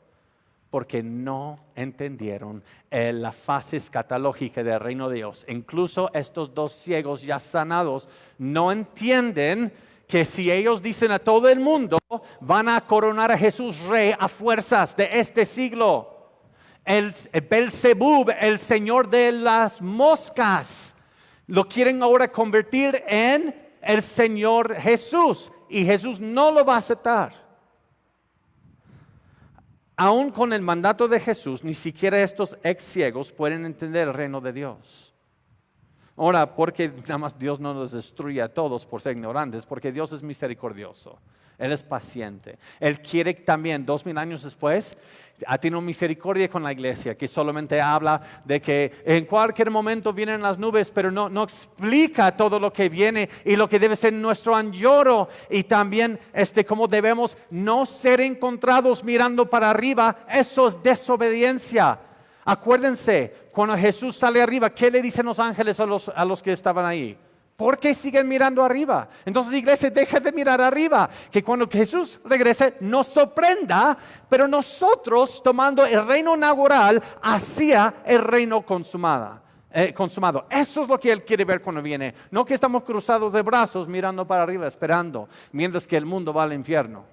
Porque no entendieron la fase escatológica del reino de Dios. Incluso estos 2 ciegos ya sanados no entienden que si ellos dicen a todo el mundo, van a coronar a Jesús rey a fuerzas de este siglo. El Belzebub, el señor de las moscas, lo quieren ahora convertir en el Señor Jesús. Y Jesús no lo va a aceptar. Aún con el mandato de Jesús, ni siquiera estos ex ciegos pueden entender el reino de Dios. Ahora, porque nada más Dios no los destruye a todos por ser ignorantes, porque Dios es misericordioso, Él es paciente. Él quiere también, 2000 años después, ha tenido misericordia con la iglesia, que solamente habla de que en cualquier momento vienen las nubes, pero no explica todo lo que viene y lo que debe ser nuestro añoro. Y también cómo debemos no ser encontrados mirando para arriba. Eso es desobediencia. Acuérdense, cuando Jesús sale arriba, ¿qué le dicen los ángeles a los que estaban ahí? ¿Por qué siguen mirando arriba? Entonces, iglesia, deja de mirar arriba. Que cuando Jesús regrese, nos sorprenda, pero nosotros tomando el reino inaugural hacia el reino consumado. Eso es lo que Él quiere ver cuando viene. No que estamos cruzados de brazos mirando para arriba, esperando, mientras que el mundo va al infierno.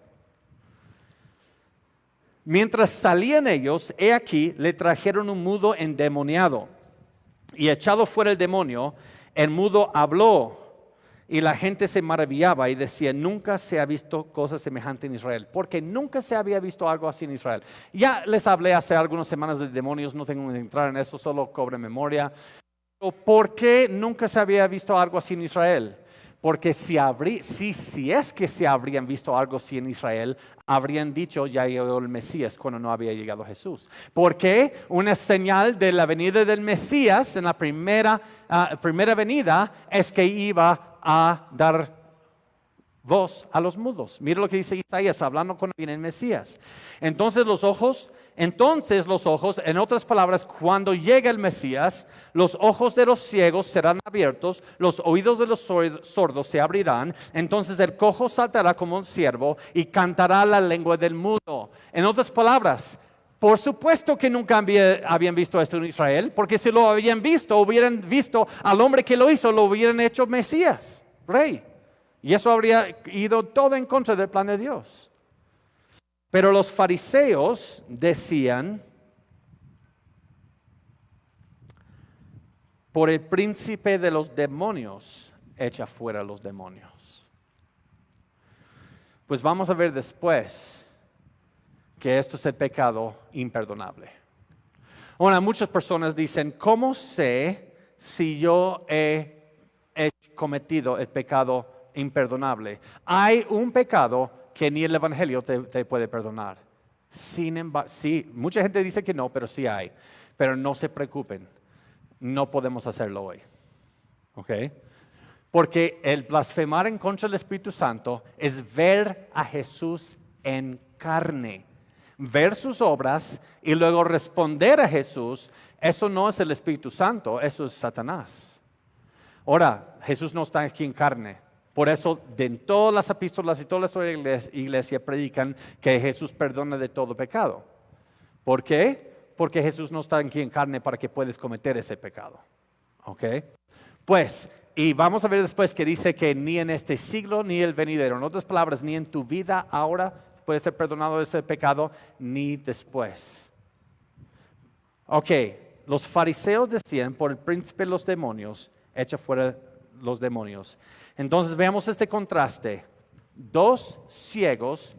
Mientras salían ellos, he aquí, le trajeron un mudo endemoniado. Y echado fuera el demonio, el mudo habló, y la gente se maravillaba y decía, nunca se ha visto cosa semejante en Israel, porque nunca se había visto algo así en Israel. Ya les hablé hace algunas semanas de demonios, no tengo que entrar en eso, solo cobre memoria. ¿Por qué nunca se había visto algo así en Israel? Porque si es que se habrían visto algo así en Israel, habrían dicho, ya llegó el Mesías cuando no había llegado Jesús. Porque una señal de la venida del Mesías en la primera venida es que iba a dar voz a los mudos. Mira lo que dice Isaías, hablando cuando viene el Mesías. Entonces los ojos, en otras palabras, cuando llegue el Mesías, los ojos de los ciegos serán abiertos, los oídos de los sordos se abrirán, entonces el cojo saltará como un ciervo y cantará la lengua del mudo. En otras palabras, por supuesto que nunca habían visto esto en Israel, porque si lo habían visto, hubieran visto al hombre que lo hizo, lo hubieran hecho Mesías, rey. Y eso habría ido todo en contra del plan de Dios. Pero los fariseos decían, por el príncipe de los demonios, echa fuera los demonios. Pues vamos a ver después que esto es el pecado imperdonable. Ahora, muchas personas dicen, ¿cómo sé si yo he cometido el pecado imperdonable? Hay un pecado que ni el Evangelio te puede perdonar. Sin embargo, sí, mucha gente dice que no, pero sí hay. Pero no se preocupen, no podemos hacerlo hoy. ¿Ok? Porque el blasfemar en contra del Espíritu Santo es ver a Jesús en carne, ver sus obras y luego responder a Jesús. Eso no es el Espíritu Santo, eso es Satanás. Ahora, Jesús no está aquí en carne. Por eso, en todas las epístolas y toda la iglesia predican que Jesús perdona de todo pecado. ¿Por qué? Porque Jesús no está aquí en carne para que puedas cometer ese pecado. ¿Ok? Pues, y vamos a ver después que dice que ni en este siglo ni el venidero. En otras palabras, ni en tu vida ahora puede ser perdonado ese pecado, ni después. Ok, los fariseos decían, por el príncipe de los demonios, echa fuera los demonios. Entonces veamos este contraste. Dos ciegos.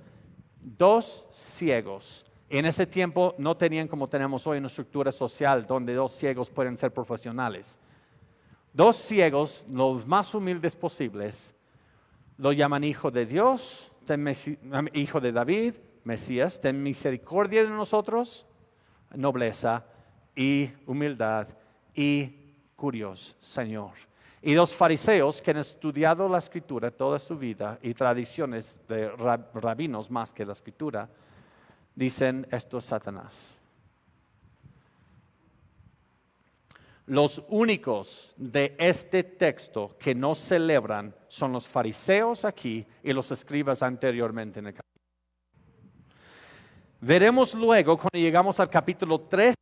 En ese tiempo no tenían como tenemos hoy una estructura social donde dos ciegos pueden ser profesionales. Dos ciegos, los más humildes posibles, lo llaman hijo de Dios, hijo de David, Mesías, ten misericordia de nosotros, nobleza y humildad y curios, Señor. Y los fariseos que han estudiado la Escritura toda su vida y tradiciones de rabinos más que la Escritura, dicen esto es Satanás. Los únicos de este texto que no celebran son los fariseos aquí y los escribas anteriormente en el capítulo. Veremos luego cuando llegamos al capítulo 3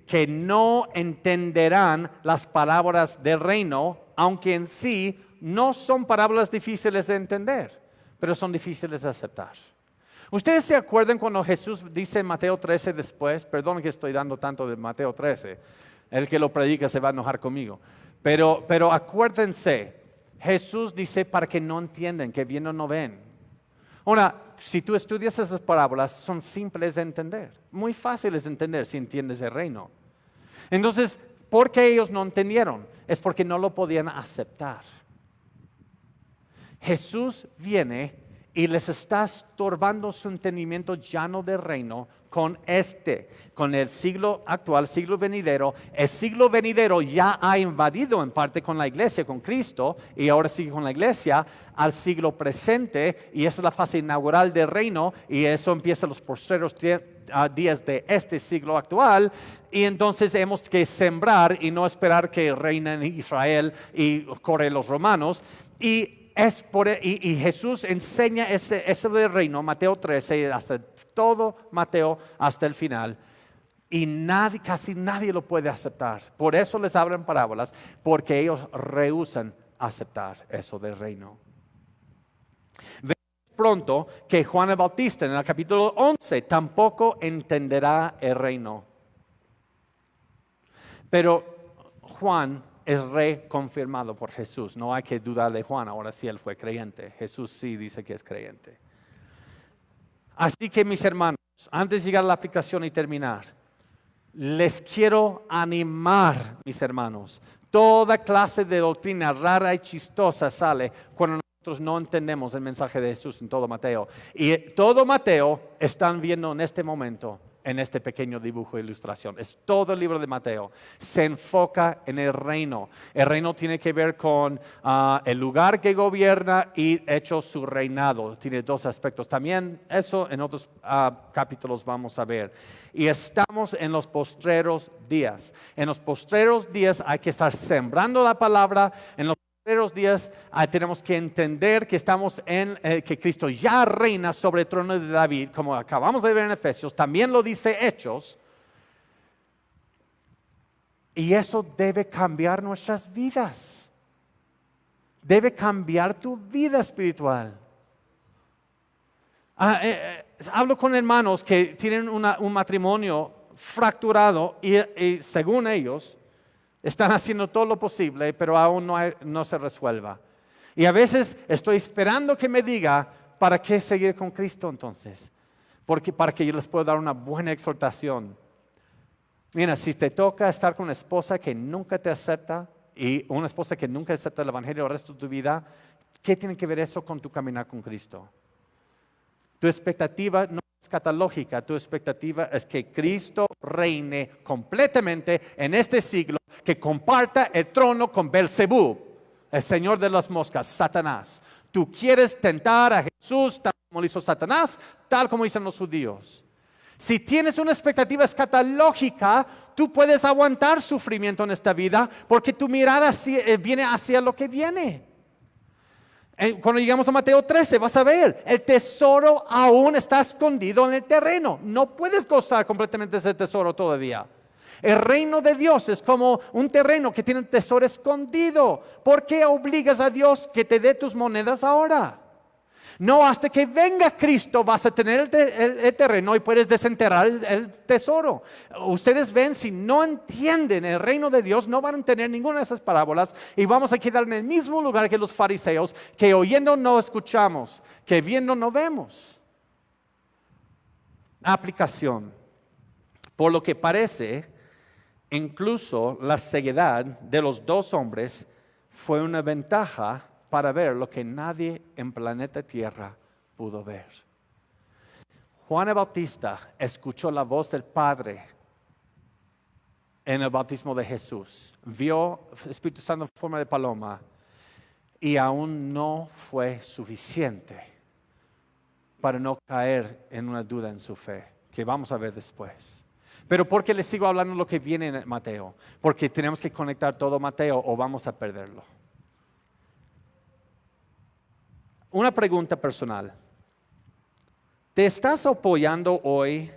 que no entenderán las palabras del reino, aunque en sí no son parábolas difíciles de entender, pero son difíciles de aceptar. ¿Ustedes se acuerdan cuando Jesús dice en Mateo 13 después? Perdón que estoy dando tanto de Mateo 13. El que lo predica se va a enojar conmigo. Pero acuérdense, Jesús dice para que no entiendan, que viendo no ven. Ahora, si tú estudias esas parábolas, son simples de entender. Muy fáciles de entender si entiendes el reino. Entonces, ¿por qué ellos no entendieron? Es porque no lo podían aceptar. Jesús viene y les está estorbando su entendimiento llano del reino con el siglo actual, siglo venidero. El siglo venidero ya ha invadido en parte con la iglesia, con Cristo, y ahora sigue con la iglesia, al siglo presente, y esa es la fase inaugural del reino, y eso empieza los postreros días de este siglo actual, y entonces hemos que sembrar y no esperar que reinen Israel y corren los romanos, y Jesús enseña ese del reino, Mateo 13, hasta todo Mateo, hasta el final. Y casi nadie lo puede aceptar. Por eso les hablan parábolas, porque ellos rehúsan aceptar eso del reino. Vemos pronto que Juan el Bautista en el capítulo 11 tampoco entenderá el reino. Pero Juan es reconfirmado por Jesús. No hay que dudar de Juan, ahora sí él fue creyente. Jesús sí dice que es creyente. Así que mis hermanos, antes de llegar a la aplicación y terminar, les quiero animar, mis hermanos. Toda clase de doctrina rara y chistosa sale cuando nosotros no entendemos el mensaje de Jesús en todo Mateo. Y todo Mateo están viendo en este momento, en este pequeño dibujo e ilustración. Es todo el libro de Mateo. Se enfoca en el reino. El reino tiene que ver con el lugar que gobierna y hecho su reinado. Tiene dos aspectos. También eso en otros capítulos vamos a ver. Y estamos en los postreros días. En los postreros días hay que estar sembrando la palabra. En los postreros días tenemos que entender que estamos que Cristo ya reina sobre el trono de David, como acabamos de ver en Efesios, también lo dice Hechos, y eso debe cambiar nuestras vidas, debe cambiar tu vida espiritual. Hablo con hermanos que tienen un matrimonio fracturado y según ellos, están haciendo todo lo posible, pero aún no se resuelva. Y a veces estoy esperando que me diga, ¿para qué seguir con Cristo entonces? Porque para que yo les pueda dar una buena exhortación. Mira, si te toca estar con una esposa que nunca te acepta y una esposa que nunca acepta el Evangelio el resto de tu vida, ¿qué tiene que ver eso con tu caminar con Cristo? Tu expectativa no es escatológica, tu expectativa es que Cristo reine completamente en este siglo, que comparta el trono con Belzebú, el señor de las moscas, Satanás. Tú quieres tentar a Jesús tal como lo hizo Satanás, tal como dicen los judíos. Si tienes una expectativa escatológica, tú puedes aguantar sufrimiento en esta vida porque tu mirada viene hacia lo que viene. Cuando llegamos a Mateo 13 vas a ver, el tesoro aún está escondido en el terreno. No puedes gozar completamente ese tesoro todavía. El reino de Dios es como un terreno que tiene un tesoro escondido. ¿Por qué obligas a Dios que te dé tus monedas ahora? No, hasta que venga Cristo vas a tener el terreno y puedes desenterrar el tesoro. Ustedes ven, si no entienden el reino de Dios, no van a entender ninguna de esas parábolas y vamos a quedar en el mismo lugar que los fariseos, que oyendo no escuchamos, que viendo no vemos. Aplicación. Por lo que parece, incluso la ceguedad de los dos hombres fue una ventaja para ver lo que nadie en planeta Tierra pudo ver. Juan el Bautista escuchó la voz del Padre en el bautismo de Jesús. Vio el Espíritu Santo en forma de paloma y aún no fue suficiente para no caer en una duda en su fe, que vamos a ver después. Pero ¿por qué les sigo hablando lo que viene en Mateo? Porque tenemos que conectar todo Mateo o vamos a perderlo. Una pregunta personal. ¿Te estás apoyando hoy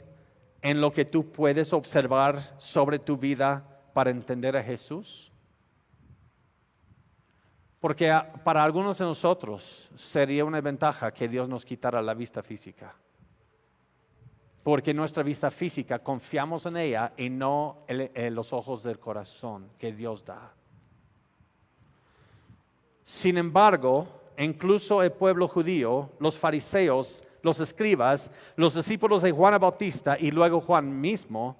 en lo que tú puedes observar sobre tu vida para entender a Jesús? Porque para algunos de nosotros sería una ventaja que Dios nos quitara la vista física. Porque nuestra vista física confiamos en ella y no en los ojos del corazón que Dios da. Sin embargo, incluso el pueblo judío, los fariseos, los escribas, los discípulos de Juan el Bautista y luego Juan mismo,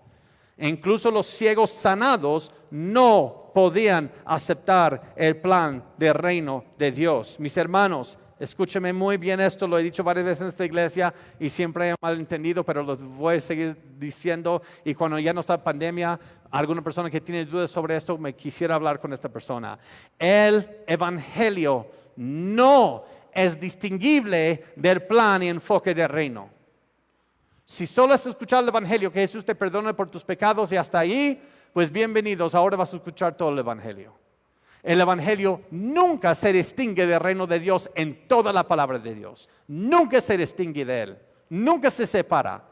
incluso los ciegos sanados no podían aceptar el plan del reino de Dios. Mis hermanos, escúcheme muy bien esto, lo he dicho varias veces en esta iglesia y siempre he malentendido, pero lo voy a seguir diciendo. Y cuando ya no está pandemia, alguna persona que tiene dudas sobre esto, me quisiera hablar con esta persona. El evangelio no es distinguible del plan y enfoque del reino. Si solo has escuchado el evangelio, que Jesús te perdona por tus pecados y hasta ahí, pues bienvenidos, ahora vas a escuchar todo el evangelio. El evangelio nunca se distingue del reino de Dios en toda la palabra de Dios. Nunca se distingue de él, nunca se separa.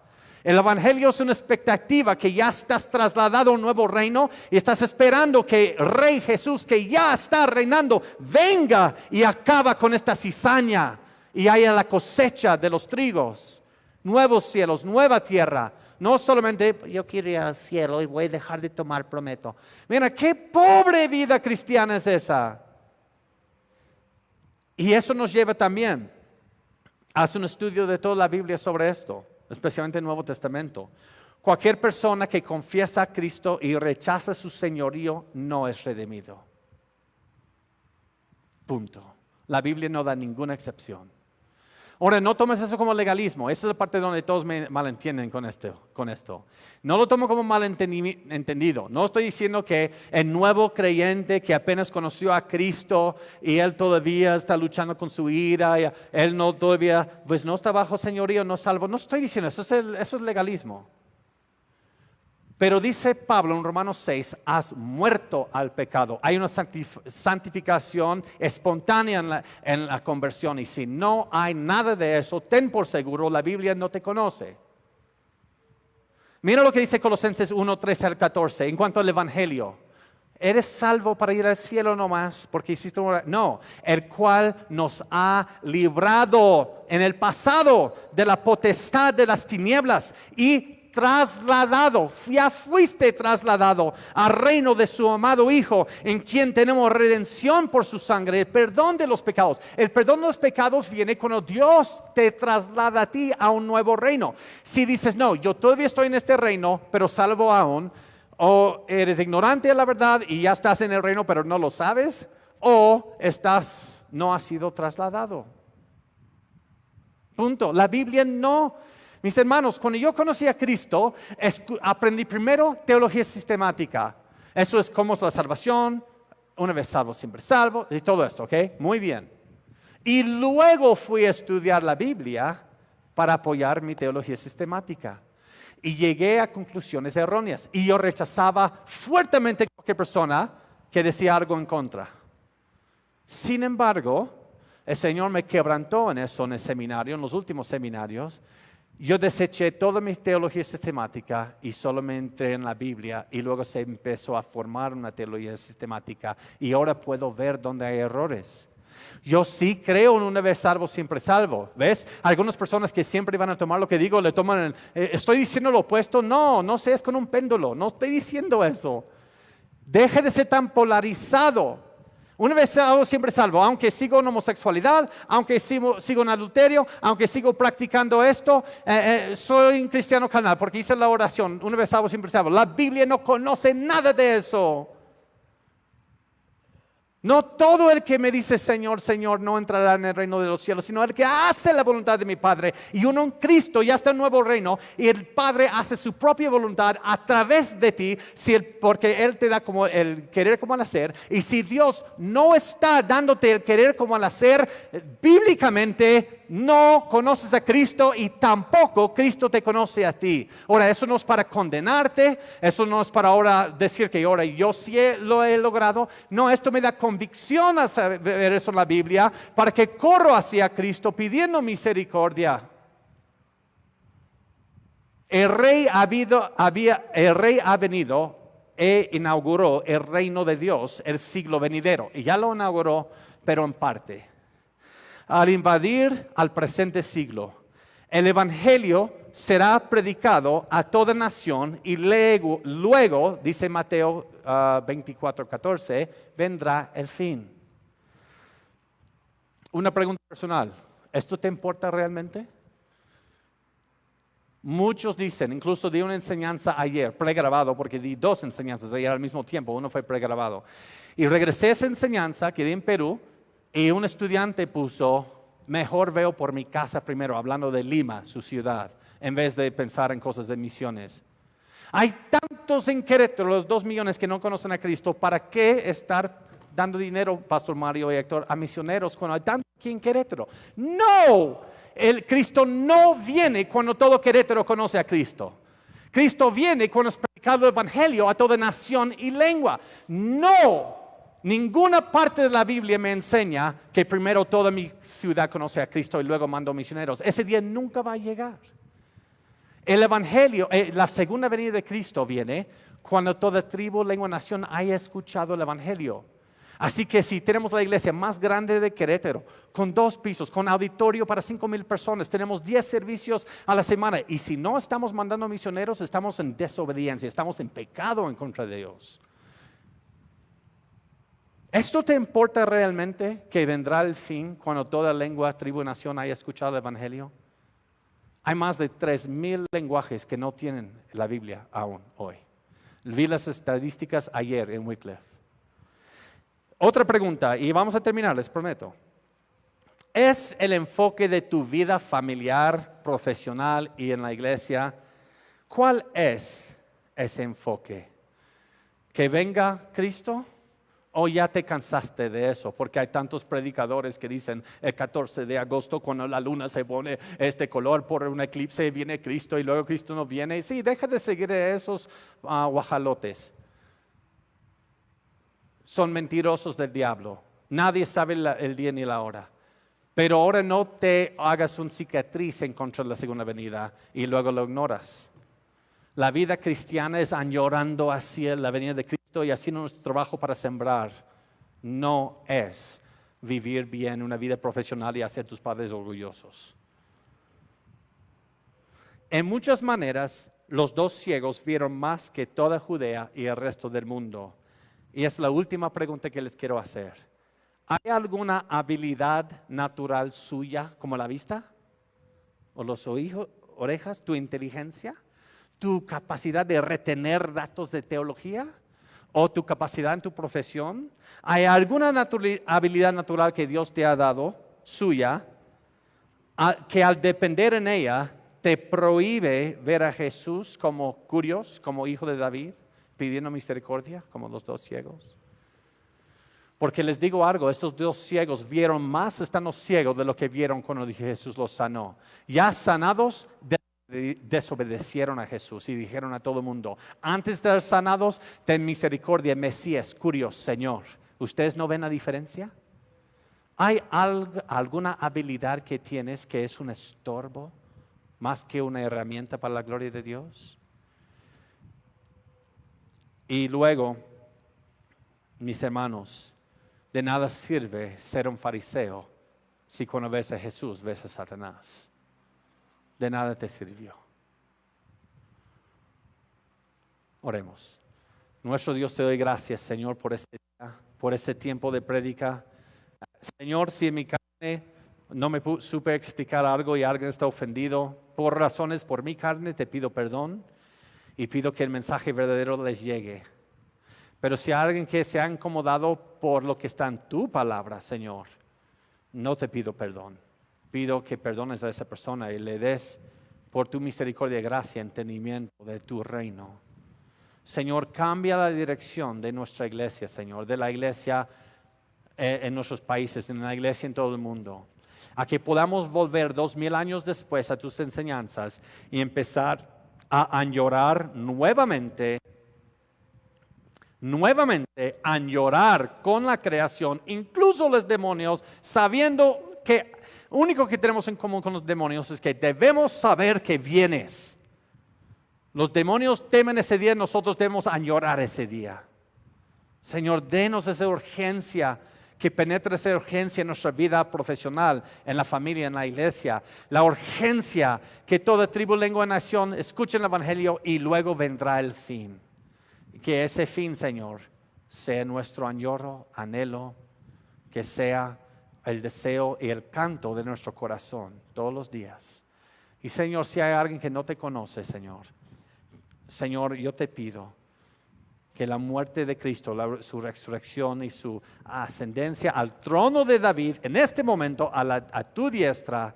El evangelio es una expectativa que ya estás trasladado a un nuevo reino y estás esperando que el Rey Jesús, que ya está reinando, venga y acaba con esta cizaña y haya la cosecha de los trigos. Nuevos cielos, nueva tierra. No solamente yo quiero ir al cielo y voy a dejar de tomar, prometo. Mira, qué pobre vida cristiana es esa. Y eso nos lleva también a hacer un estudio de toda la Biblia sobre esto, especialmente el Nuevo Testamento. Cualquier persona que confiesa a Cristo y rechaza su señorío no es redimido. Punto. La Biblia no da ninguna excepción. Ahora, no tomes eso como legalismo. Esa es la parte donde todos me malentienden con esto. No lo tomo como malentendido. No estoy diciendo que el nuevo creyente que apenas conoció a Cristo y él todavía está luchando con su ira, y él no todavía, pues no está bajo señorío, no es salvo. No estoy diciendo eso, eso es legalismo. Pero dice Pablo en Romanos 6, has muerto al pecado. Hay una santificación espontánea en la conversión. Y si no hay nada de eso, ten por seguro, la Biblia no te conoce. Mira lo que dice Colosenses 1, 13 al 14 en cuanto al evangelio. ¿Eres salvo para ir al cielo nomás porque hiciste una? No, el cual nos ha librado en el pasado de la potestad de las tinieblas y trasladado, ya fuiste trasladado al reino de su amado Hijo, en quien tenemos redención por su sangre, el perdón de los pecados. El perdón de los pecados viene cuando Dios te traslada a ti a un nuevo reino. Si dices, no, yo todavía estoy en este reino, pero salvo aún, o eres ignorante de la verdad y ya estás en el reino, pero no lo sabes, o no has sido trasladado. Punto. La Biblia no. Mis hermanos, cuando yo conocí a Cristo, aprendí primero teología sistemática. Eso es cómo es la salvación, una vez salvo, siempre salvo, y todo esto, ¿ok? Muy bien. Y luego fui a estudiar la Biblia para apoyar mi teología sistemática. Y llegué a conclusiones erróneas. Y yo rechazaba fuertemente a cualquier persona que decía algo en contra. Sin embargo, el Señor me quebrantó en eso en el seminario, en los últimos seminarios. Yo deseché toda mi teología sistemática y solamente en la Biblia, y luego se empezó a formar una teología sistemática y ahora puedo ver dónde hay errores. Yo sí creo en una vez salvo, siempre salvo. ¿Ves? Algunas personas que siempre van a tomar lo que digo, le toman, estoy diciendo lo opuesto. No seas con un péndulo, no estoy diciendo eso. Deje de ser tan polarizado. Una vez salvo, siempre salvo, aunque sigo en homosexualidad, aunque sigo en adulterio, aunque sigo practicando esto, soy un cristiano carnal porque hice la oración, una vez salvo, siempre salvo. La Biblia no conoce nada de eso. No todo el que me dice Señor, Señor no entrará en el reino de los cielos, sino el que hace la voluntad de mi Padre. Y uno en Cristo ya está en nuevo reino y el Padre hace su propia voluntad a través de ti, porque Él te da como el querer como el hacer. Y si Dios no está dándote el querer como el hacer, bíblicamente no conoces a Cristo y tampoco Cristo te conoce a ti. Ahora, eso no es para condenarte, eso no es para ahora decir que ahora yo sí lo he logrado. No, esto me da convicción a ver eso en la Biblia para que corro hacia Cristo pidiendo misericordia. El rey ha venido e inauguró el reino de Dios el siglo venidero y ya lo inauguró pero en parte. Al invadir al presente siglo, el Evangelio será predicado a toda nación y luego dice Mateo 24:14, vendrá el fin. Una pregunta personal, ¿esto te importa realmente? Muchos dicen, incluso di una enseñanza ayer, pregrabado, porque di 2 enseñanzas ayer al mismo tiempo, uno fue pregrabado. Y regresé a esa enseñanza que di en Perú y un estudiante puso, mejor veo por mi casa primero, hablando de Lima, su ciudad, en vez de pensar en cosas de misiones. Hay tantos en Querétaro, los 2 millones que no conocen a Cristo, ¿para qué estar dando dinero, Pastor Mario y Héctor, a misioneros cuando hay tanto aquí en Querétaro? No. El Cristo no viene cuando todo Querétaro conoce a Cristo. Cristo viene cuando es predicado el Evangelio a toda nación y lengua. No, ninguna parte de la Biblia me enseña que primero toda mi ciudad conoce a Cristo y luego mando misioneros. Ese día nunca va a llegar. El Evangelio, la segunda venida de Cristo viene cuando toda tribu, lengua, nación haya escuchado el Evangelio. Así que si tenemos la iglesia más grande de Querétaro, con 2 pisos, con auditorio para 5,000 personas, tenemos 10 servicios a la semana, y si no estamos mandando misioneros, estamos en desobediencia, estamos en pecado en contra de Dios. ¿Esto te importa realmente, que vendrá el fin cuando toda lengua, tribu y nación haya escuchado el Evangelio? Hay más de 3,000 lenguajes que no tienen la Biblia aún hoy. Vi las estadísticas ayer en Wycliffe. Otra pregunta, y vamos a terminar, les prometo. ¿Es el enfoque de tu vida familiar, profesional y en la iglesia? ¿Cuál es ese enfoque? ¿Que venga Cristo? ¿O ya te cansaste de eso? Porque hay tantos predicadores que dicen el 14 de agosto cuando la luna se pone este color por un eclipse viene Cristo y luego Cristo no viene. Sí, deja de seguir esos guajalotes. Son mentirosos del diablo. Nadie sabe el día ni la hora. Pero ahora no te hagas un cicatriz en contra de la segunda venida y luego lo ignoras. La vida cristiana es añorando hacia la venida de Cristo y haciendo nuestro trabajo para sembrar. No es vivir bien una vida profesional y hacer tus padres orgullosos. En muchas maneras, los 2 ciegos vieron más que toda Judea y el resto del mundo. Y es la última pregunta que les quiero hacer. ¿Hay alguna habilidad natural suya como la vista? ¿O los orejas? ¿Tu inteligencia? ¿Tu capacidad de retener datos de teología? ¿O tu capacidad en tu profesión? ¿Hay alguna habilidad natural que Dios te ha dado, suya, que al depender en ella te prohíbe ver a Jesús como curios, como hijo de David, pidiendo misericordia, como los 2 ciegos? Porque les digo algo, estos 2 ciegos vieron más estando ciegos de lo que vieron cuando Jesús los sanó. Ya sanados, desobedecieron a Jesús y dijeron a todo el mundo, antes de ser sanados, ten misericordia, Mesías, curios, Señor. ¿Ustedes no ven la diferencia? ¿Hay alguna habilidad que tienes que es un estorbo más que una herramienta para la gloria de Dios? Y luego, mis hermanos, de nada sirve ser un fariseo si cuando ves a Jesús ves a Satanás. De nada te sirvió. Oremos. Nuestro Dios, te doy gracias, Señor, por este día, por este tiempo de prédica. Señor, si en mi carne no me supe explicar algo y alguien está ofendido, por razones por mi carne, te pido perdón. Y pido que el mensaje verdadero les llegue. Pero si hay alguien que se ha incomodado por lo que está en tu palabra, Señor, no te pido perdón. Pido que perdones a esa persona y le des por tu misericordia, gracia, entendimiento de tu reino. Señor, cambia la dirección de nuestra iglesia, Señor, de la iglesia en nuestros países, en la iglesia en todo el mundo. A que podamos volver 2000 años después a tus enseñanzas y empezar a añorar nuevamente, añorar con la creación, incluso los demonios, sabiendo que lo único que tenemos en común con los demonios es que debemos saber que vienes. Los demonios temen ese día, nosotros debemos añorar ese día. Señor, denos esa urgencia que penetre esa urgencia en nuestra vida profesional, en la familia, en la iglesia. La urgencia que toda tribu, lengua, nación escuchen el Evangelio y luego vendrá el fin. Que ese fin, Señor, sea nuestro añoro, anhelo, que sea el deseo y el canto de nuestro corazón todos los días. Y Señor, si hay alguien que no te conoce, Señor, yo te pido que la muerte de Cristo, su resurrección y su ascendencia al trono de David, en este momento a tu diestra,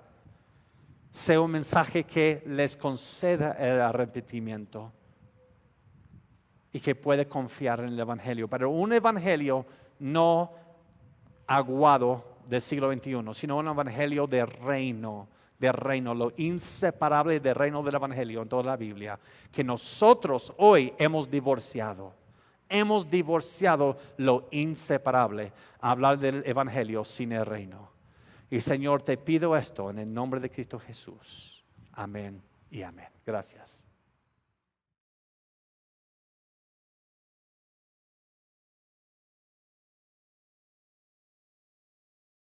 sea un mensaje que les conceda el arrepentimiento y que puede confiar en el Evangelio. Pero un Evangelio no aguado del siglo XXI, sino un Evangelio de reino, lo inseparable del reino del Evangelio en toda la Biblia, que nosotros hoy hemos divorciado. Hemos divorciado lo inseparable, hablar del Evangelio sin el reino. Y Señor, te pido esto en el nombre de Cristo Jesús. Amén y amén. Gracias.